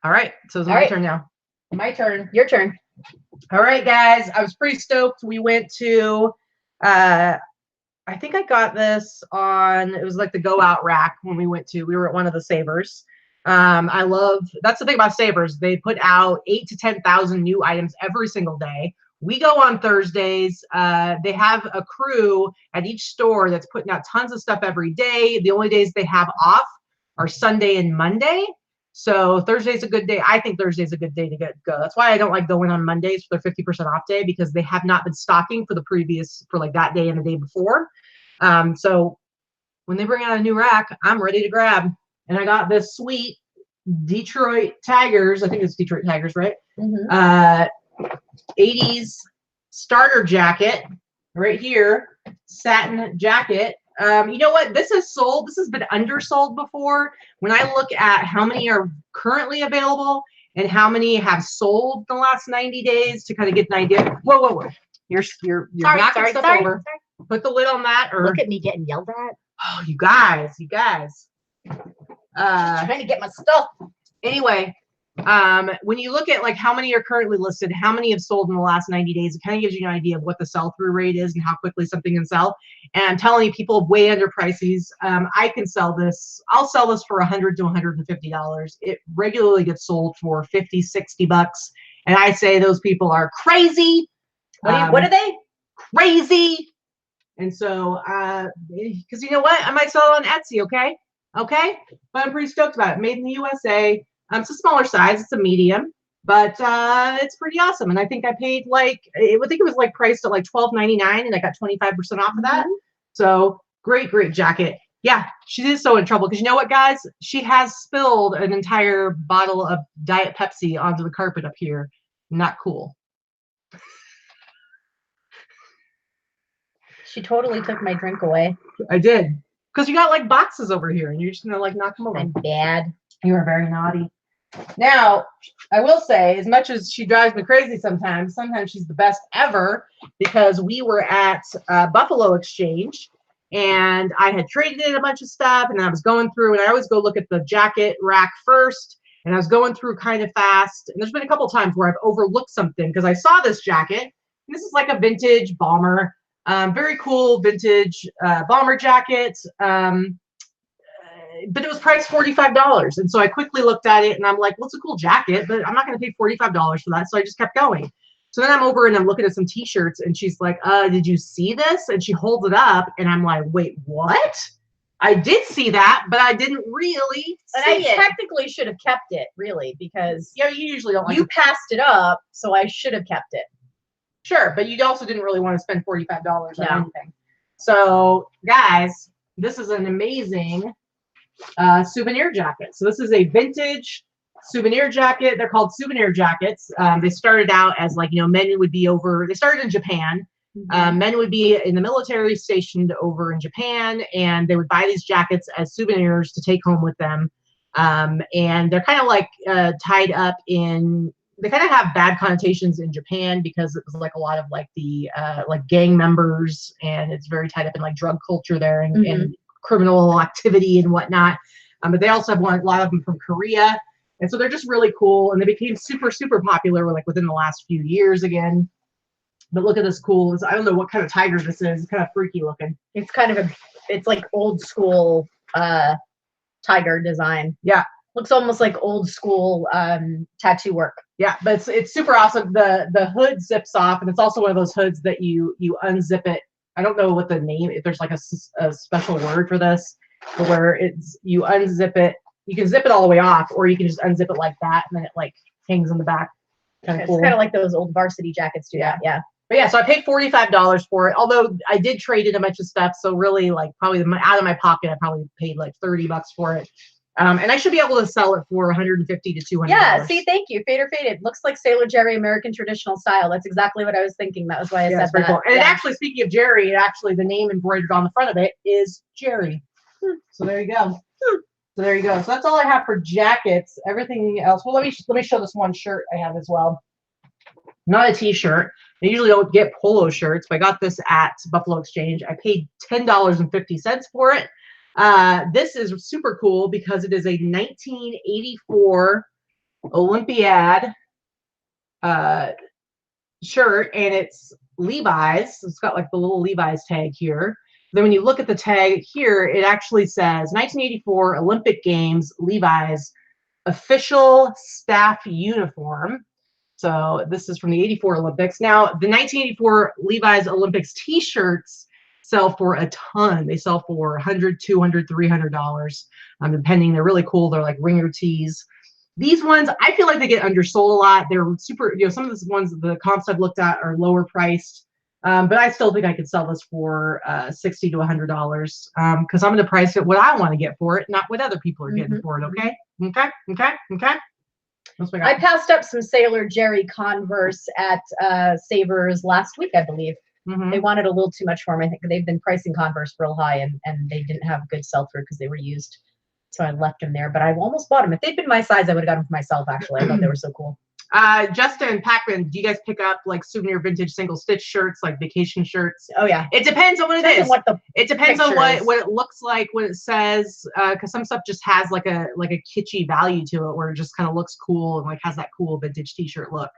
all right, so it's my turn now. My turn. Your turn. All right, guys. I was pretty stoked. We went to I think I got this on, it was like the go out rack when we were at one of the Savers. That's the thing about Savers. They put out 8,000 to 10,000 new items every single day. We go on Thursdays. They have a crew at each store that's putting out tons of stuff every day. The only days they have off are Sunday and Monday. So Thursday's a good day. I think Thursday's a good day to go. That's why I don't like going on Mondays for their 50% off day, because they have not been stocking for like that day and the day before. So when they bring out a new rack, I'm ready to grab. And I got this sweet Detroit Tigers. I think it's Detroit Tigers, right? 80s starter jacket right here, satin jacket. You know what? This has been undersold before. When I look at how many are currently available and how many have sold in the last 90 days to kind of get an idea. Whoa. You're knocking stuff over. Put the lid on that. Or look at me getting yelled at. Oh, you guys. Trying to get my stuff. Anyway, when you look at like how many are currently listed, how many have sold in the last 90 days, it kind of gives you an idea of what the sell-through rate is and how quickly something can sell. And I'm telling you, people way underprice these. I can sell this. I'll sell this for $100 to $150. It regularly gets sold for $50, $60. And I say those people are crazy. What are they? Crazy. And so, because you know what? I might sell it on Etsy, okay? Okay? But I'm pretty stoked about it. Made in the USA. It's a smaller size. It's a medium, but it's pretty awesome. And I think I paid I think it was like priced at like $12.99, and I got 25% off of that. So great jacket. Yeah, she is so in trouble because you know what, guys? She has spilled an entire bottle of Diet Pepsi onto the carpet up here. Not cool. She totally took my drink away. I did. Because you got like boxes over here and you're just going to like knock them over. I'm bad. You are very naughty. Now, I will say, as much as she drives me crazy sometimes she's the best ever, because we were at Buffalo Exchange and I had traded in a bunch of stuff and I was going through, and I always go look at the jacket rack first, and I was going through kind of fast. And there's been a couple times where I've overlooked something because I saw this jacket. And this is like a vintage bomber, very cool vintage bomber jacket. But it was priced $45. And so I quickly looked at it and I'm like, well, it's a cool jacket, but I'm not going to pay $45 for that. So I just kept going. So then I'm over and I'm looking at some t-shirts and she's like, did you see this? And she holds it up and I'm like, wait, what? I did see that, but I didn't really see and I it. technically should have kept it, really, because you usually don't like you passed it up, so I should have kept it. Sure, but you also didn't really want to spend $45 on anything. So guys, this is an amazing souvenir jacket. So this is a vintage souvenir jacket. They're called souvenir jackets. They started out as like, men would be over, they started in Japan. Men would be in the military stationed over in Japan, and they would buy these jackets as souvenirs to take home with them. And they're kind of like tied up in, they kind of have bad connotations in Japan because it was like a lot of like the like gang members, and it's very tied up in like drug culture there and criminal activity and whatnot. But they also have a lot of them from Korea. And so they're just really cool. And they became super, super popular like within the last few years again. But look at this cool, I don't know what kind of tiger this is. It's kind of freaky looking. It's kind of it's like old school tiger design. Yeah. Looks almost like old school tattoo work. Yeah, but it's super awesome. The hood zips off, and it's also one of those hoods that you unzip it. I don't know what the name, if there's like a special word for this, but where you unzip it, you can zip it all the way off, or you can just unzip it like that, and then it like hangs in the back. Kind of cool. It's kind of like those old varsity jackets do that. Yeah. But yeah, so I paid $45 for it, although I did trade in a bunch of stuff. So really, like, probably out of my pocket, I probably paid like $30 for it. And I should be able to sell it for $150 to $200. Yeah, see, thank you. Fader Faded. Looks like Sailor Jerry American traditional style. That's exactly what I was thinking. That was why I said that. Cool. And actually, speaking of Jerry, the name embroidered on the front of it is Jerry. So there you go. So there you go. So that's all I have for jackets. Everything else. Well, let me show this one shirt I have as well. Not a t-shirt. I usually don't get polo shirts, but I got this at Buffalo Exchange. I paid $10.50 for it. This is super cool because it is a 1984 Olympiad shirt, and it's Levi's. It's got like the little Levi's tag here. Then when you look at the tag here, it actually says 1984 Olympic Games Levi's official staff uniform. So this is from the 84 Olympics. Now, the 1984 Levi's Olympics t-shirts sell for a ton. They sell for $100, $200, $300, depending. They're really cool. They're like ringer tees. These ones, I feel like they get undersold a lot. They're super, some of the ones, the comps I've looked at are lower priced. But I still think I could sell this for $60 to $100 because I'm going to price it what I want to get for it, not what other people are getting for it. Okay? Okay? I passed up some Sailor Jerry Converse at Savers last week, I believe. They wanted a little too much for them. I think they've been pricing Converse real high, and they didn't have good sell-through because they were used. So I left them there, but I almost bought them. If they'd been my size, I would have got them for myself, actually. I thought they were so cool. Justin Packman, do you guys pick up like souvenir vintage single stitch shirts, like vacation shirts? Oh yeah. It depends on what it is. It depends on what it looks like, what it says, because some stuff just has like a kitschy value to it, where it just kind of looks cool and like has that cool vintage t-shirt look.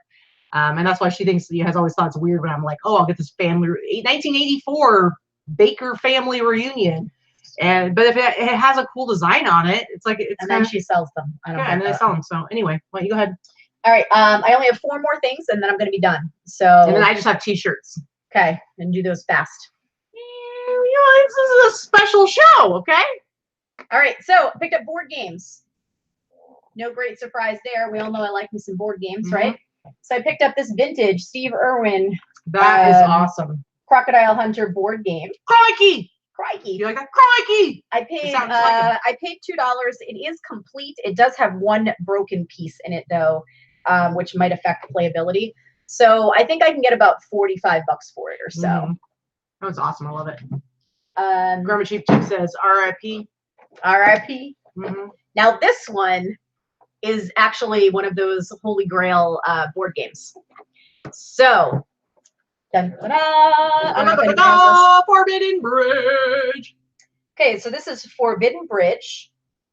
And that's why she thinks has always thought it's weird when I'm like, oh, I'll get this 1984 Baker family reunion. But if it has a cool design on it, it's like it's. And then she sells them. And then they sell them. So anyway, why don't you go ahead? All right. I only have 4 more things, and then I'm going to be done. So. And then I just have t-shirts. Okay, and do those fast. This is a special show. Okay. All right. So picked up board games. No great surprise there. We all know I like me some board games, right? So I picked up this vintage Steve Irwin. That is awesome. Crocodile Hunter board game. Crikey! Crikey! You like that? Crikey! I paid I paid $2. It is complete. It does have one broken piece in it though. which might affect playability. So I think I can get about $45 for it or so. That was awesome. I love it. Grandma Chief Chief says R.I.P. R.I.P. Now this one is actually one of those holy grail board games. So, Forbidden Bridge. Okay, so this is Forbidden Bridge.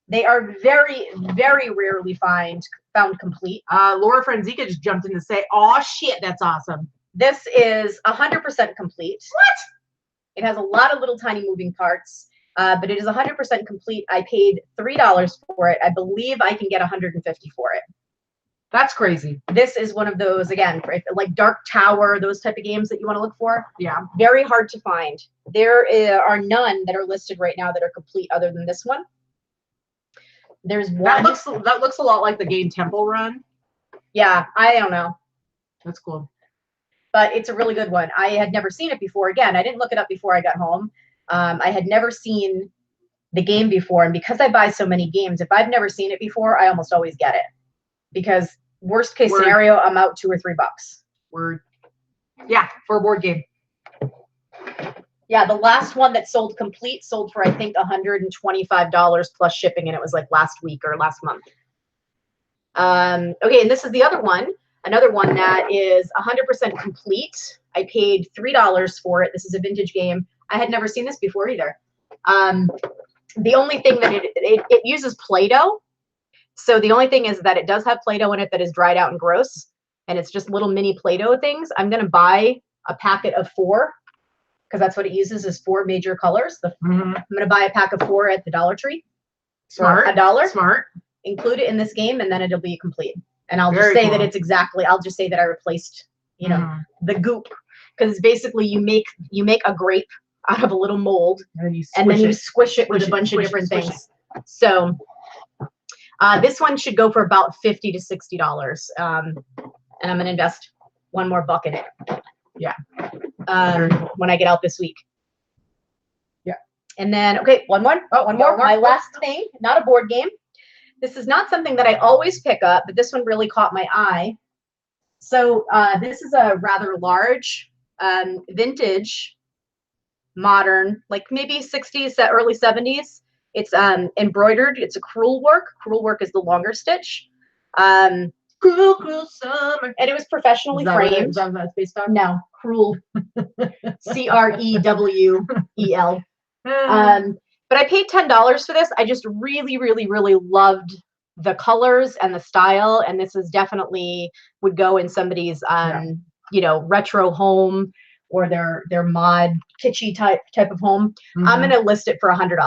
They are very, very rarely found complete. Laura Frenzika just jumped in to say, "Oh shit, that's awesome." This is 100% complete. What? It has a lot of little tiny moving parts, but it is 100% complete. I paid $3 for it. I believe I can get $150 for it. That's crazy. This is one of those, again, like Dark Tower, those type of games that you want to look for. Yeah. Very hard to find. There are none that are listed right now that are complete other than this one. There's one. That looks a lot like the game Temple Run. Yeah, I don't know. That's cool. But it's a really good one. I had never seen it before. Again, I didn't look it up before I got home. I had never seen the game before. And because I buy so many games, if I've never seen it before, I almost always get it. Because worst case scenario, I'm out $2 or $3. Word. Yeah, for a board game. Yeah, the last one that sold complete sold for, I think, $125 plus shipping, and it was like last week or last month. Okay, and this is the other one. Another one that is 100% complete. I paid $3 for it. This is a vintage game. I had never seen this before either. The only thing that it uses Play-Doh. So the only thing is that it does have Play-Doh in it that is dried out and gross. And it's just little mini Play-Doh things. I'm going to buy a packet of 4 because that's what it uses is 4 major colors. I'm going to buy a pack of 4 at the Dollar Tree. Smart. For $1. Smart. Include it in this game and then it'll be complete. And I'll just say that it's exactly, I'll just say that I replaced, you know, the goop. Because it's basically you make a grape out of a little mold and then you squish it with a bunch of different things. So this one should go for about $50 to $60. And I'm going to invest $1 more in it. Yeah. When I get out this week. Yeah. And then, okay, one more. Oh, one more. My last thing, not a board game. This is not something that I always pick up, but this one really caught my eye. So this is a rather large, vintage, modern, like maybe 60s, early 70s. It's embroidered. It's a crewel work. Crewel work is the longer stitch. Cruel summer. And it was professionally framed. Is that what it's based on? No, crewel. CREWEL. But I paid $10 for this. I just really, really, really loved the colors and the style. And this is definitely would go in somebody's, you know, retro home or their mod kitschy type of home. I'm going to list it for $100.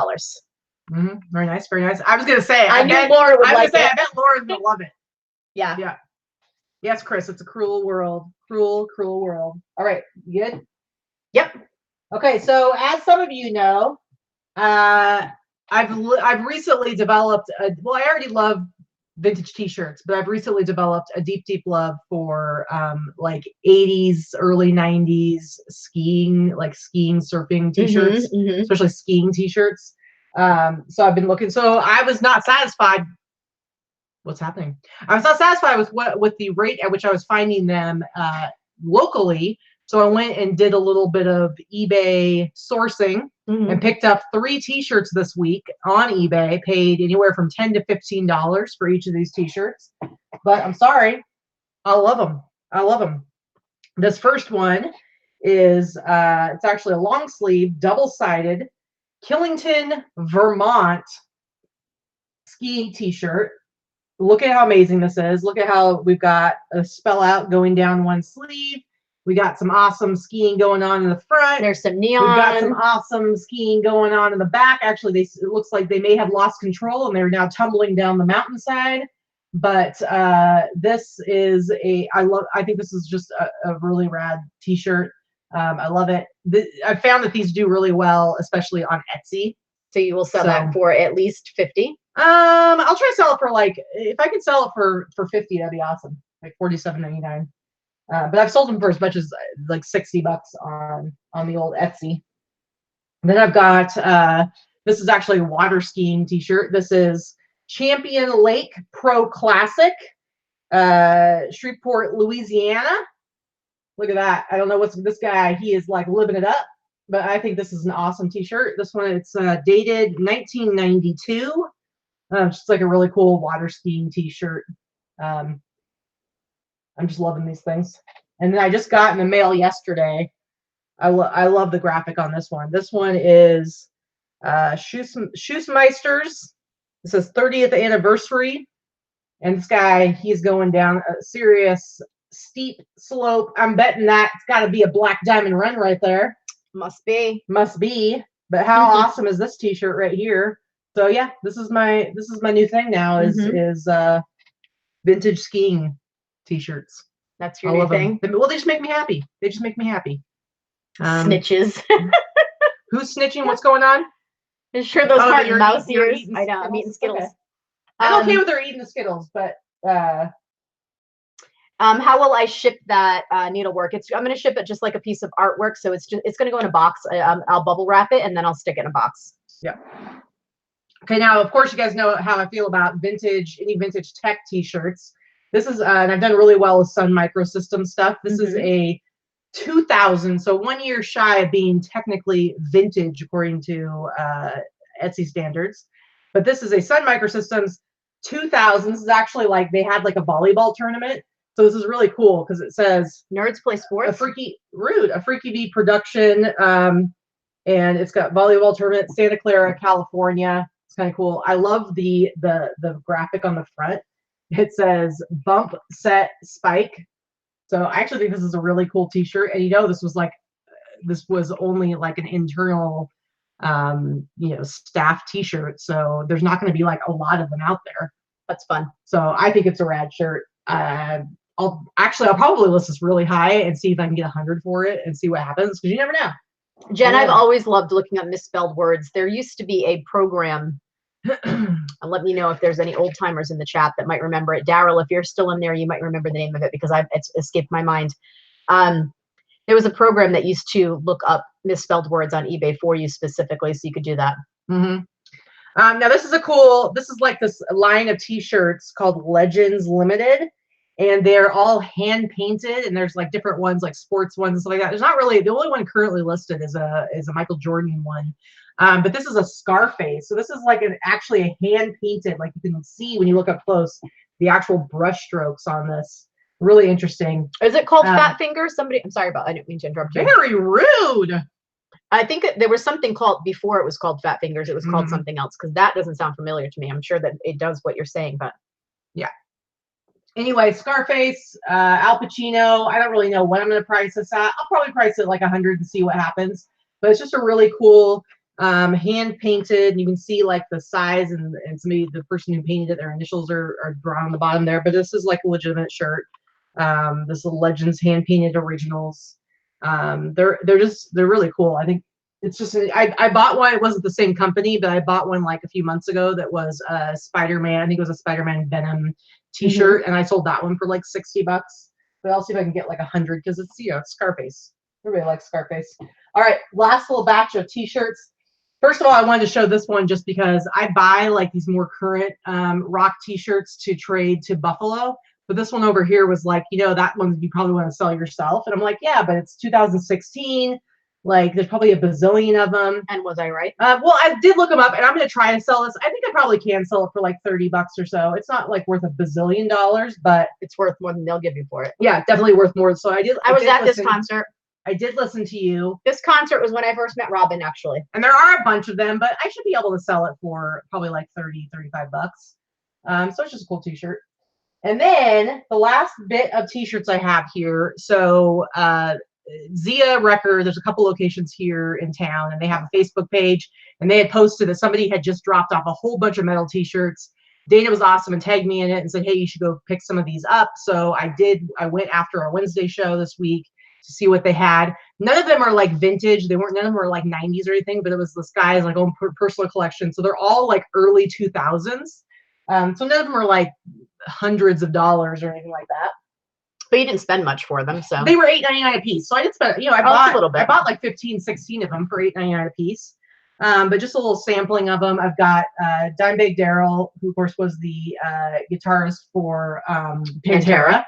Very nice. Very nice. I was going to say, I knew Laura would like it. I bet Laura's going to love it. Yeah. Yeah. Yes, Chris, it's a cruel world. Cruel, cruel world. All right. You good? Yep. Okay. So as some of you know, I've recently developed well, I already love vintage t-shirts, but I've recently developed a deep love for like 80s, early 90s skiing, surfing t-shirts, especially skiing t-shirts. So I've been looking. So I was not satisfied. What's happening? I was not satisfied with the rate at which I was finding them locally. So I went and did a little bit of eBay sourcing and picked up 3 t-shirts this week on eBay, paid anywhere from $10 to $15 for each of these t-shirts. But I'm sorry, I love them. I love them. This first one is, it's actually a long sleeve, double-sided Killington, Vermont skiing t-shirt. Look at how amazing this is. Look at how we've got a spell out going down one sleeve. We got some awesome skiing going on in the front. There's some neon. We've got some awesome skiing going on in the back. Actually, it looks like they may have lost control and they're now tumbling down the mountainside. But this is I think this is just a really rad t-shirt. I love it. I found that these do really well, especially on Etsy. So you will sell that for at least $50? I'll try to sell it for if I could sell it for $50, that'd be awesome. Like $47.99. But I've sold them for as much as like $60 on the old Etsy. Then I've got this is actually a water skiing t-shirt. This is Champion Lake Pro Classic. Shreveport, Louisiana. Look at that. I don't know what's this guy. He is like living it up, but I think this is an awesome t-shirt. This one, it's dated 1992. Just like a really cool water skiing t-shirt. I'm just loving these things. And then I just got in the mail yesterday. I love the graphic on this one. This one is Schussmeisters. It says 30th anniversary. And this guy, he's going down a serious steep slope. I'm betting that it's got to be a black diamond run right there. Must be. Must be. But how awesome is this t-shirt right here? So yeah, this is my new thing now is vintage skiing t-shirts. That's your new thing. Well, they just make me happy. They just make me happy. Snitches. Who's snitching? What's going on? I'm sure those aren't mouse ears. I know. I'm eating Skittles. Okay. I'm okay with her eating the Skittles, but how will I ship that needlework? I'm going to ship it just like a piece of artwork. So it's going to go in a box. I'll bubble wrap it and then I'll stick it in a box. Yeah. Okay. Now, of course, you guys know how I feel about any vintage tech t-shirts. This is, and I've done really well with Sun Microsystem stuff. This is a 2000, so 1 year shy of being technically vintage according to Etsy standards. But this is a Sun Microsystems 2000. This is actually like they had like a volleyball tournament. So this is really cool because it says Nerds Play Sports. A Freaky Bee production. And it's got volleyball tournament, Santa Clara, California. It's kind of cool. I love the graphic on the front. It says bump set spike. So I actually think this is a really cool t-shirt. And this was only like an internal staff t-shirt. So there's not going to be like a lot of them out there. That's fun. So I think it's a rad shirt. I'll probably list this really high and see if I can get 100 for it and see what happens, because you never know. Jen, I've always loved looking up misspelled words. There used to be a program. Let me know if there's any old timers in the chat that might remember it. Daryl, if you're still in there, you might remember the name of it because it's escaped my mind. There was a program that used to look up misspelled words on eBay for you specifically, so you could do that. Now this is like this line of t-shirts called Legends Limited, and they're all hand painted, and there's like different ones, like sports ones and stuff like that. There's not really, the only one currently listed is a Michael Jordan one. But this is a Scarface. So this is like actually a hand painted, like you can see when you look up close, the actual brush strokes on this. Really interesting. Is it called Fat Fingers? I didn't mean to interrupt you. Very rude. I think there was something called, before it was called Fat Fingers, it was called something else, because that doesn't sound familiar to me. I'm sure that it does what you're saying, but. Yeah. Anyway, Scarface, Al Pacino. I don't really know what I'm going to price this at. I'll probably price it like 100 and see what happens. But it's just a really cool hand painted. You can see like the size and somebody, the person who painted it, their initials are drawn on the bottom there. But this is like a legitimate shirt. This is Legends hand painted originals. They're really cool. I think it's just I bought one. It wasn't the same company, but I bought one like a few months ago that was a Spider-Man. I think it was a Spider-Man Venom t-shirt, and I sold that one for like $60. But I'll see if I can get like 100 because it's Scarface. Everybody likes Scarface. All right, last little batch of t-shirts. First of all, I wanted to show this one just because I buy like these more current rock t-shirts to trade to Buffalo. But this one over here was like, that one you probably want to sell yourself. And I'm like, yeah, but it's 2016. Like, there's probably a bazillion of them. And was I right? Well, I did look them up, and I'm going to try to sell this. I think I probably can sell it for like $30 or so. It's not like worth a bazillion dollars, but it's worth more than they'll give you for it. Yeah, definitely worth more. So I was at this concert. I did listen to you. This concert was when I first met Robin, actually. And there are a bunch of them, but I should be able to sell it for probably like $35. So it's just a cool t-shirt. And then the last bit of t-shirts I have here. So Zia Record, there's a couple locations here in town, and they have a Facebook page, and they had posted that somebody had just dropped off a whole bunch of metal t-shirts. Dana was awesome and tagged me in it and said, hey, you should go pick some of these up. So I did. I went after our Wednesday show this week to see what they had. None of them are like vintage. None of them are like 90s or anything, but it was this guy's like own personal collection. So they're all like early 2000s. So none of them are like hundreds of dollars or anything like that. But you didn't spend much for them, so they were $8.99 a piece. So I did spend, I bought like 15, 16 of them for $8.99 a piece. But just a little sampling of them. I've got Dimebag Daryl, who of course was the guitarist for Pantera.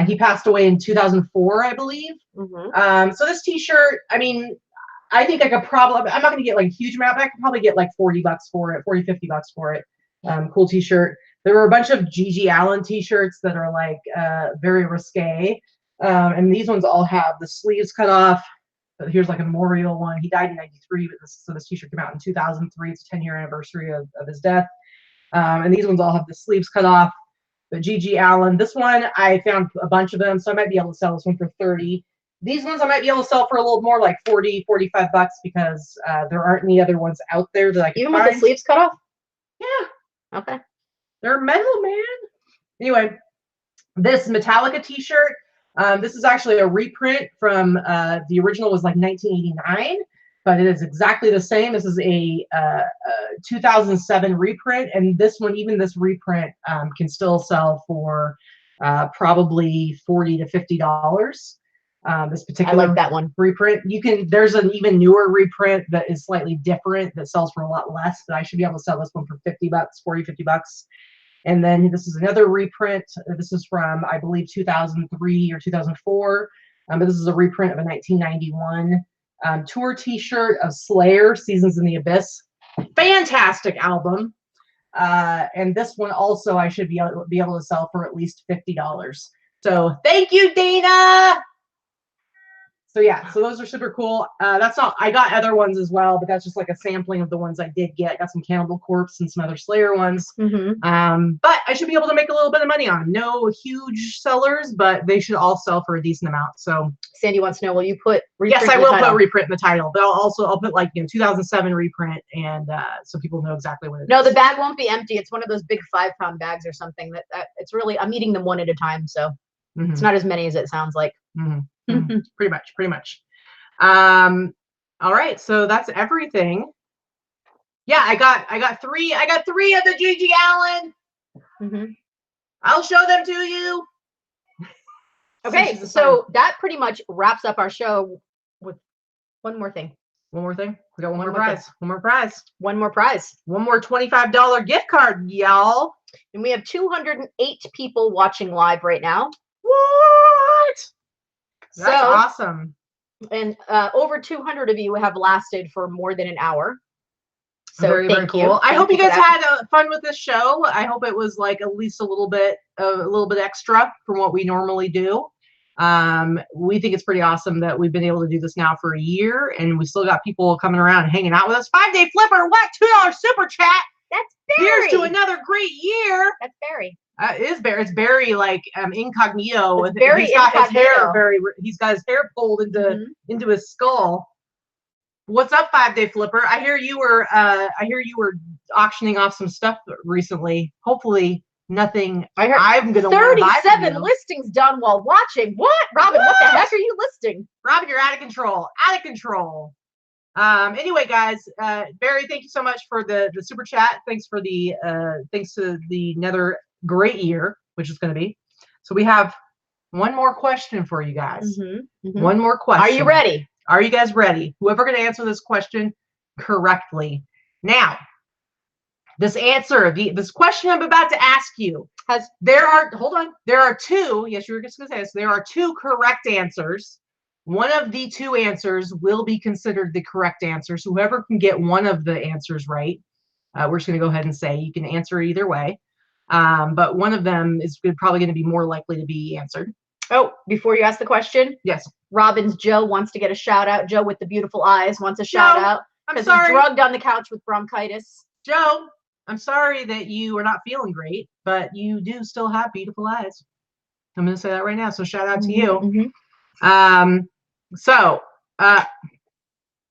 He passed away in 2004, I believe. So this t-shirt, I mean, I think I could probably, I'm not going to get like a huge amount, but I could probably get like $40 for it, 40, $50 for it. Cool t-shirt. There were a bunch of G.G. Allen t-shirts that are like very risque. And these ones all have the sleeves cut off. Here's like a memorial one. He died in 93, but so this t-shirt came out in 2003. It's a 10-year anniversary of his death. And these ones all have the sleeves cut off. But G.G. Allen, this one, I found a bunch of them, so I might be able to sell this one for 30. These ones I might be able to sell for a little more, like 40, 45 bucks, because there aren't any other ones out there that I can find. Even with the sleeves cut off? Yeah. Okay. They're metal, man. Anyway, this Metallica t-shirt, this is actually a reprint from the original was like 1989, but it is exactly the same. This is a 2007 reprint, and this one, even this reprint, can still sell for probably $40 to $50. This particular I like that one. reprint. There's an even newer reprint that is slightly different that sells for a lot less, but I should be able to sell this one for $50, 40, $50. And then this is another reprint. This is from, I believe, 2003 or 2004. But this is a reprint of a 1991 tour t-shirt of Slayer, Seasons in the Abyss. Fantastic album. And this one also I should be able to sell for at least $50. So thank you, Dana. So yeah, so those are super cool. That's all. I got other ones as well, but that's just like a sampling of the ones I did get. I got some Cannibal Corpse and some other Slayer ones. But I should be able to make a little bit of money on them. No huge sellers, but they should all sell for a decent amount. So Sandy wants to know, will you put reprint? Yes, I will put reprint in the title, but I'll put like 2007 reprint, and so people know exactly what it is. No, the bag won't be empty. It's one of those big 5-pound bags or something. That it's really, I'm eating them one at a time, so it's not as many as it sounds like. Pretty much. All right, so that's everything. Yeah, I got three of the G.G. Allen. I'll show them to you. Okay, so that pretty much wraps up our show with one more thing. One more thing? We got one more prize. One more prize. One more prize. One more $25 gift card, y'all. And we have 208 people watching live right now. What? That's awesome. And over 200 of you have lasted for more than an hour. So very, very cool. I hope you guys had fun with this show. I hope it was like at least a little bit extra from what we normally do. We think it's pretty awesome that we've been able to do this now for a year, and we still got people coming around and hanging out with us. 5-day flipper, what? $2 super chat. That's Barry. Here's to another great year. That's Barry. It is Barry. It's Barry, like incognito. It's Barry. He's got his hair he's got his hair pulled into his skull. What's up, 5-day flipper? I hear you were auctioning off some stuff recently. Hopefully nothing. I'm gonna 37 listings done while watching. What, Robin? What the heck are you listing? Robin, you're out of control. Out of control. Anyway, guys, Barry, thank you so much for the super chat. Thanks for thanks to another great year, which is going to be. So we have one more question for you guys. One more question. Are you ready? Are you guys ready? Whoever can answer this question correctly. Now, this question I'm about to ask you there are two, yes, you were just going to say this, there are two correct answers. One of the two answers will be considered the correct answer. So whoever can get one of the answers right, we're just going to go ahead and say you can answer either way. But one of them is probably going to be more likely to be answered. Oh, before you ask the question? Yes. Robin's Joe wants to get a shout out. Joe with the beautiful eyes wants a shout out. I'm sorry. He's drugged on the couch with bronchitis. Joe, I'm sorry that you are not feeling great, but you do still have beautiful eyes. I'm going to say that right now. So shout out to you.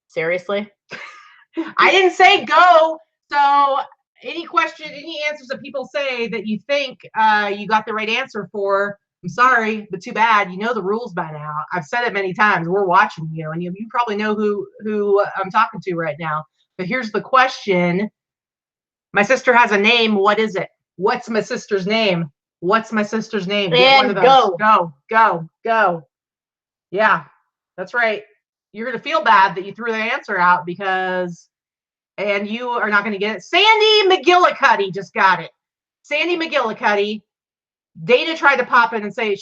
Seriously? I didn't say go. So any answers that people say that you think you got the right answer for, I'm sorry, but too bad. You know the rules by now. I've said it many times. We're watching you, and you probably know who I'm talking to right now. But here's the question. My sister has a name. What is it? What's my sister's name? What's my sister's name? And Go. Yeah, that's right. You're going to feel bad that you threw the answer out because and you are not going to get it. Sandy McGillicuddy just got it. Sandy McGillicuddy. Dana tried to pop in and say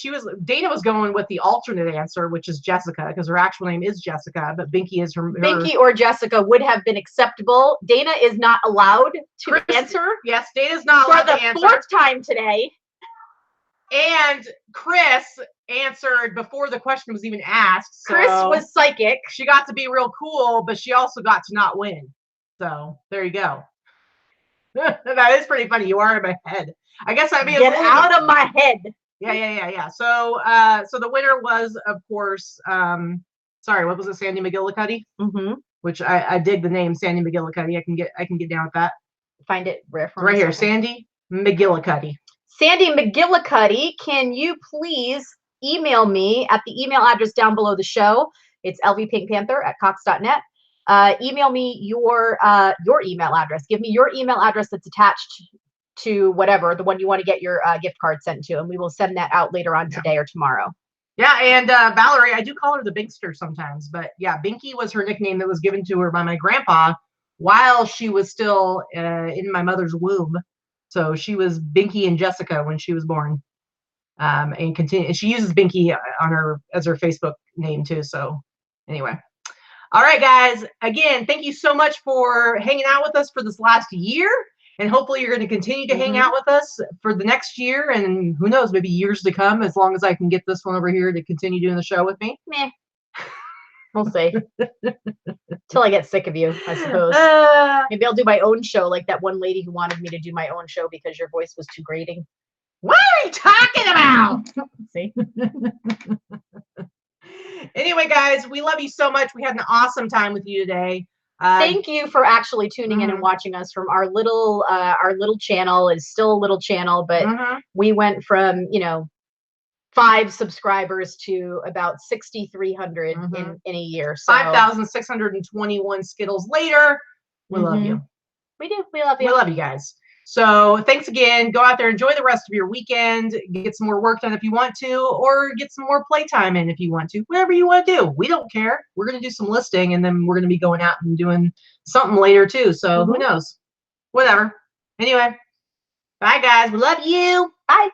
Dana was going with the alternate answer, which is Jessica, because her actual name is Jessica, but Binky is her. Binky or Jessica would have been acceptable. Dana is not allowed to answer. Yes, Dana's not allowed to answer. For the fourth time today. And Chris answered before the question was even asked. So Chris was psychic. She got to be real cool, but she also got to not win. So there you go. That is pretty funny. You are in my head. I guess I mean, get out of my head. Yeah. So the winner was, of course, sorry, what was it? Sandy McGillicuddy. Which I dig the name Sandy McGillicuddy. I can get down with that. Find it right here, Sandy McGillicuddy. Sandy McGillicuddy, can you please email me at the email address down below the show? It's lvpinkpanther@cox.net. Email me your email address. Give me your email address that's attached to whatever, the one you want to get your gift card sent to, and we will send that out later on today or tomorrow. Yeah, and Valerie, I do call her the Binkster sometimes, but yeah, Binky was her nickname that was given to her by my grandpa while she was still in my mother's womb. So she was Binky and Jessica when she was born. And she uses Binky as her Facebook name too. So anyway. All right, guys. Again, thank you so much for hanging out with us for this last year. And hopefully you're going to continue to hang out with us for the next year. And who knows, maybe years to come, as long as I can get this one over here to continue doing the show with me. Meh. We'll see. Till I get sick of you, I suppose. Maybe I'll do my own show, like that one lady who wanted me to do my own show because your voice was too grating. What are you talking about? See? Anyway, guys, we love you so much. We had an awesome time with you today. Thank you for actually tuning in and watching us from our little channel. Is still a little channel, but we went from 5 subscribers to about 6,300 in a year. So 5,621 Skittles later. We love you. We do. We love you. We love you guys. So thanks again. Go out there, enjoy the rest of your weekend, get some more work done if you want to, or get some more playtime in if you want to. Whatever you want to do. We don't care. We're going to do some listing, and then we're going to be going out and doing something later too. So who knows? Whatever. Anyway, bye guys. We love you. Bye.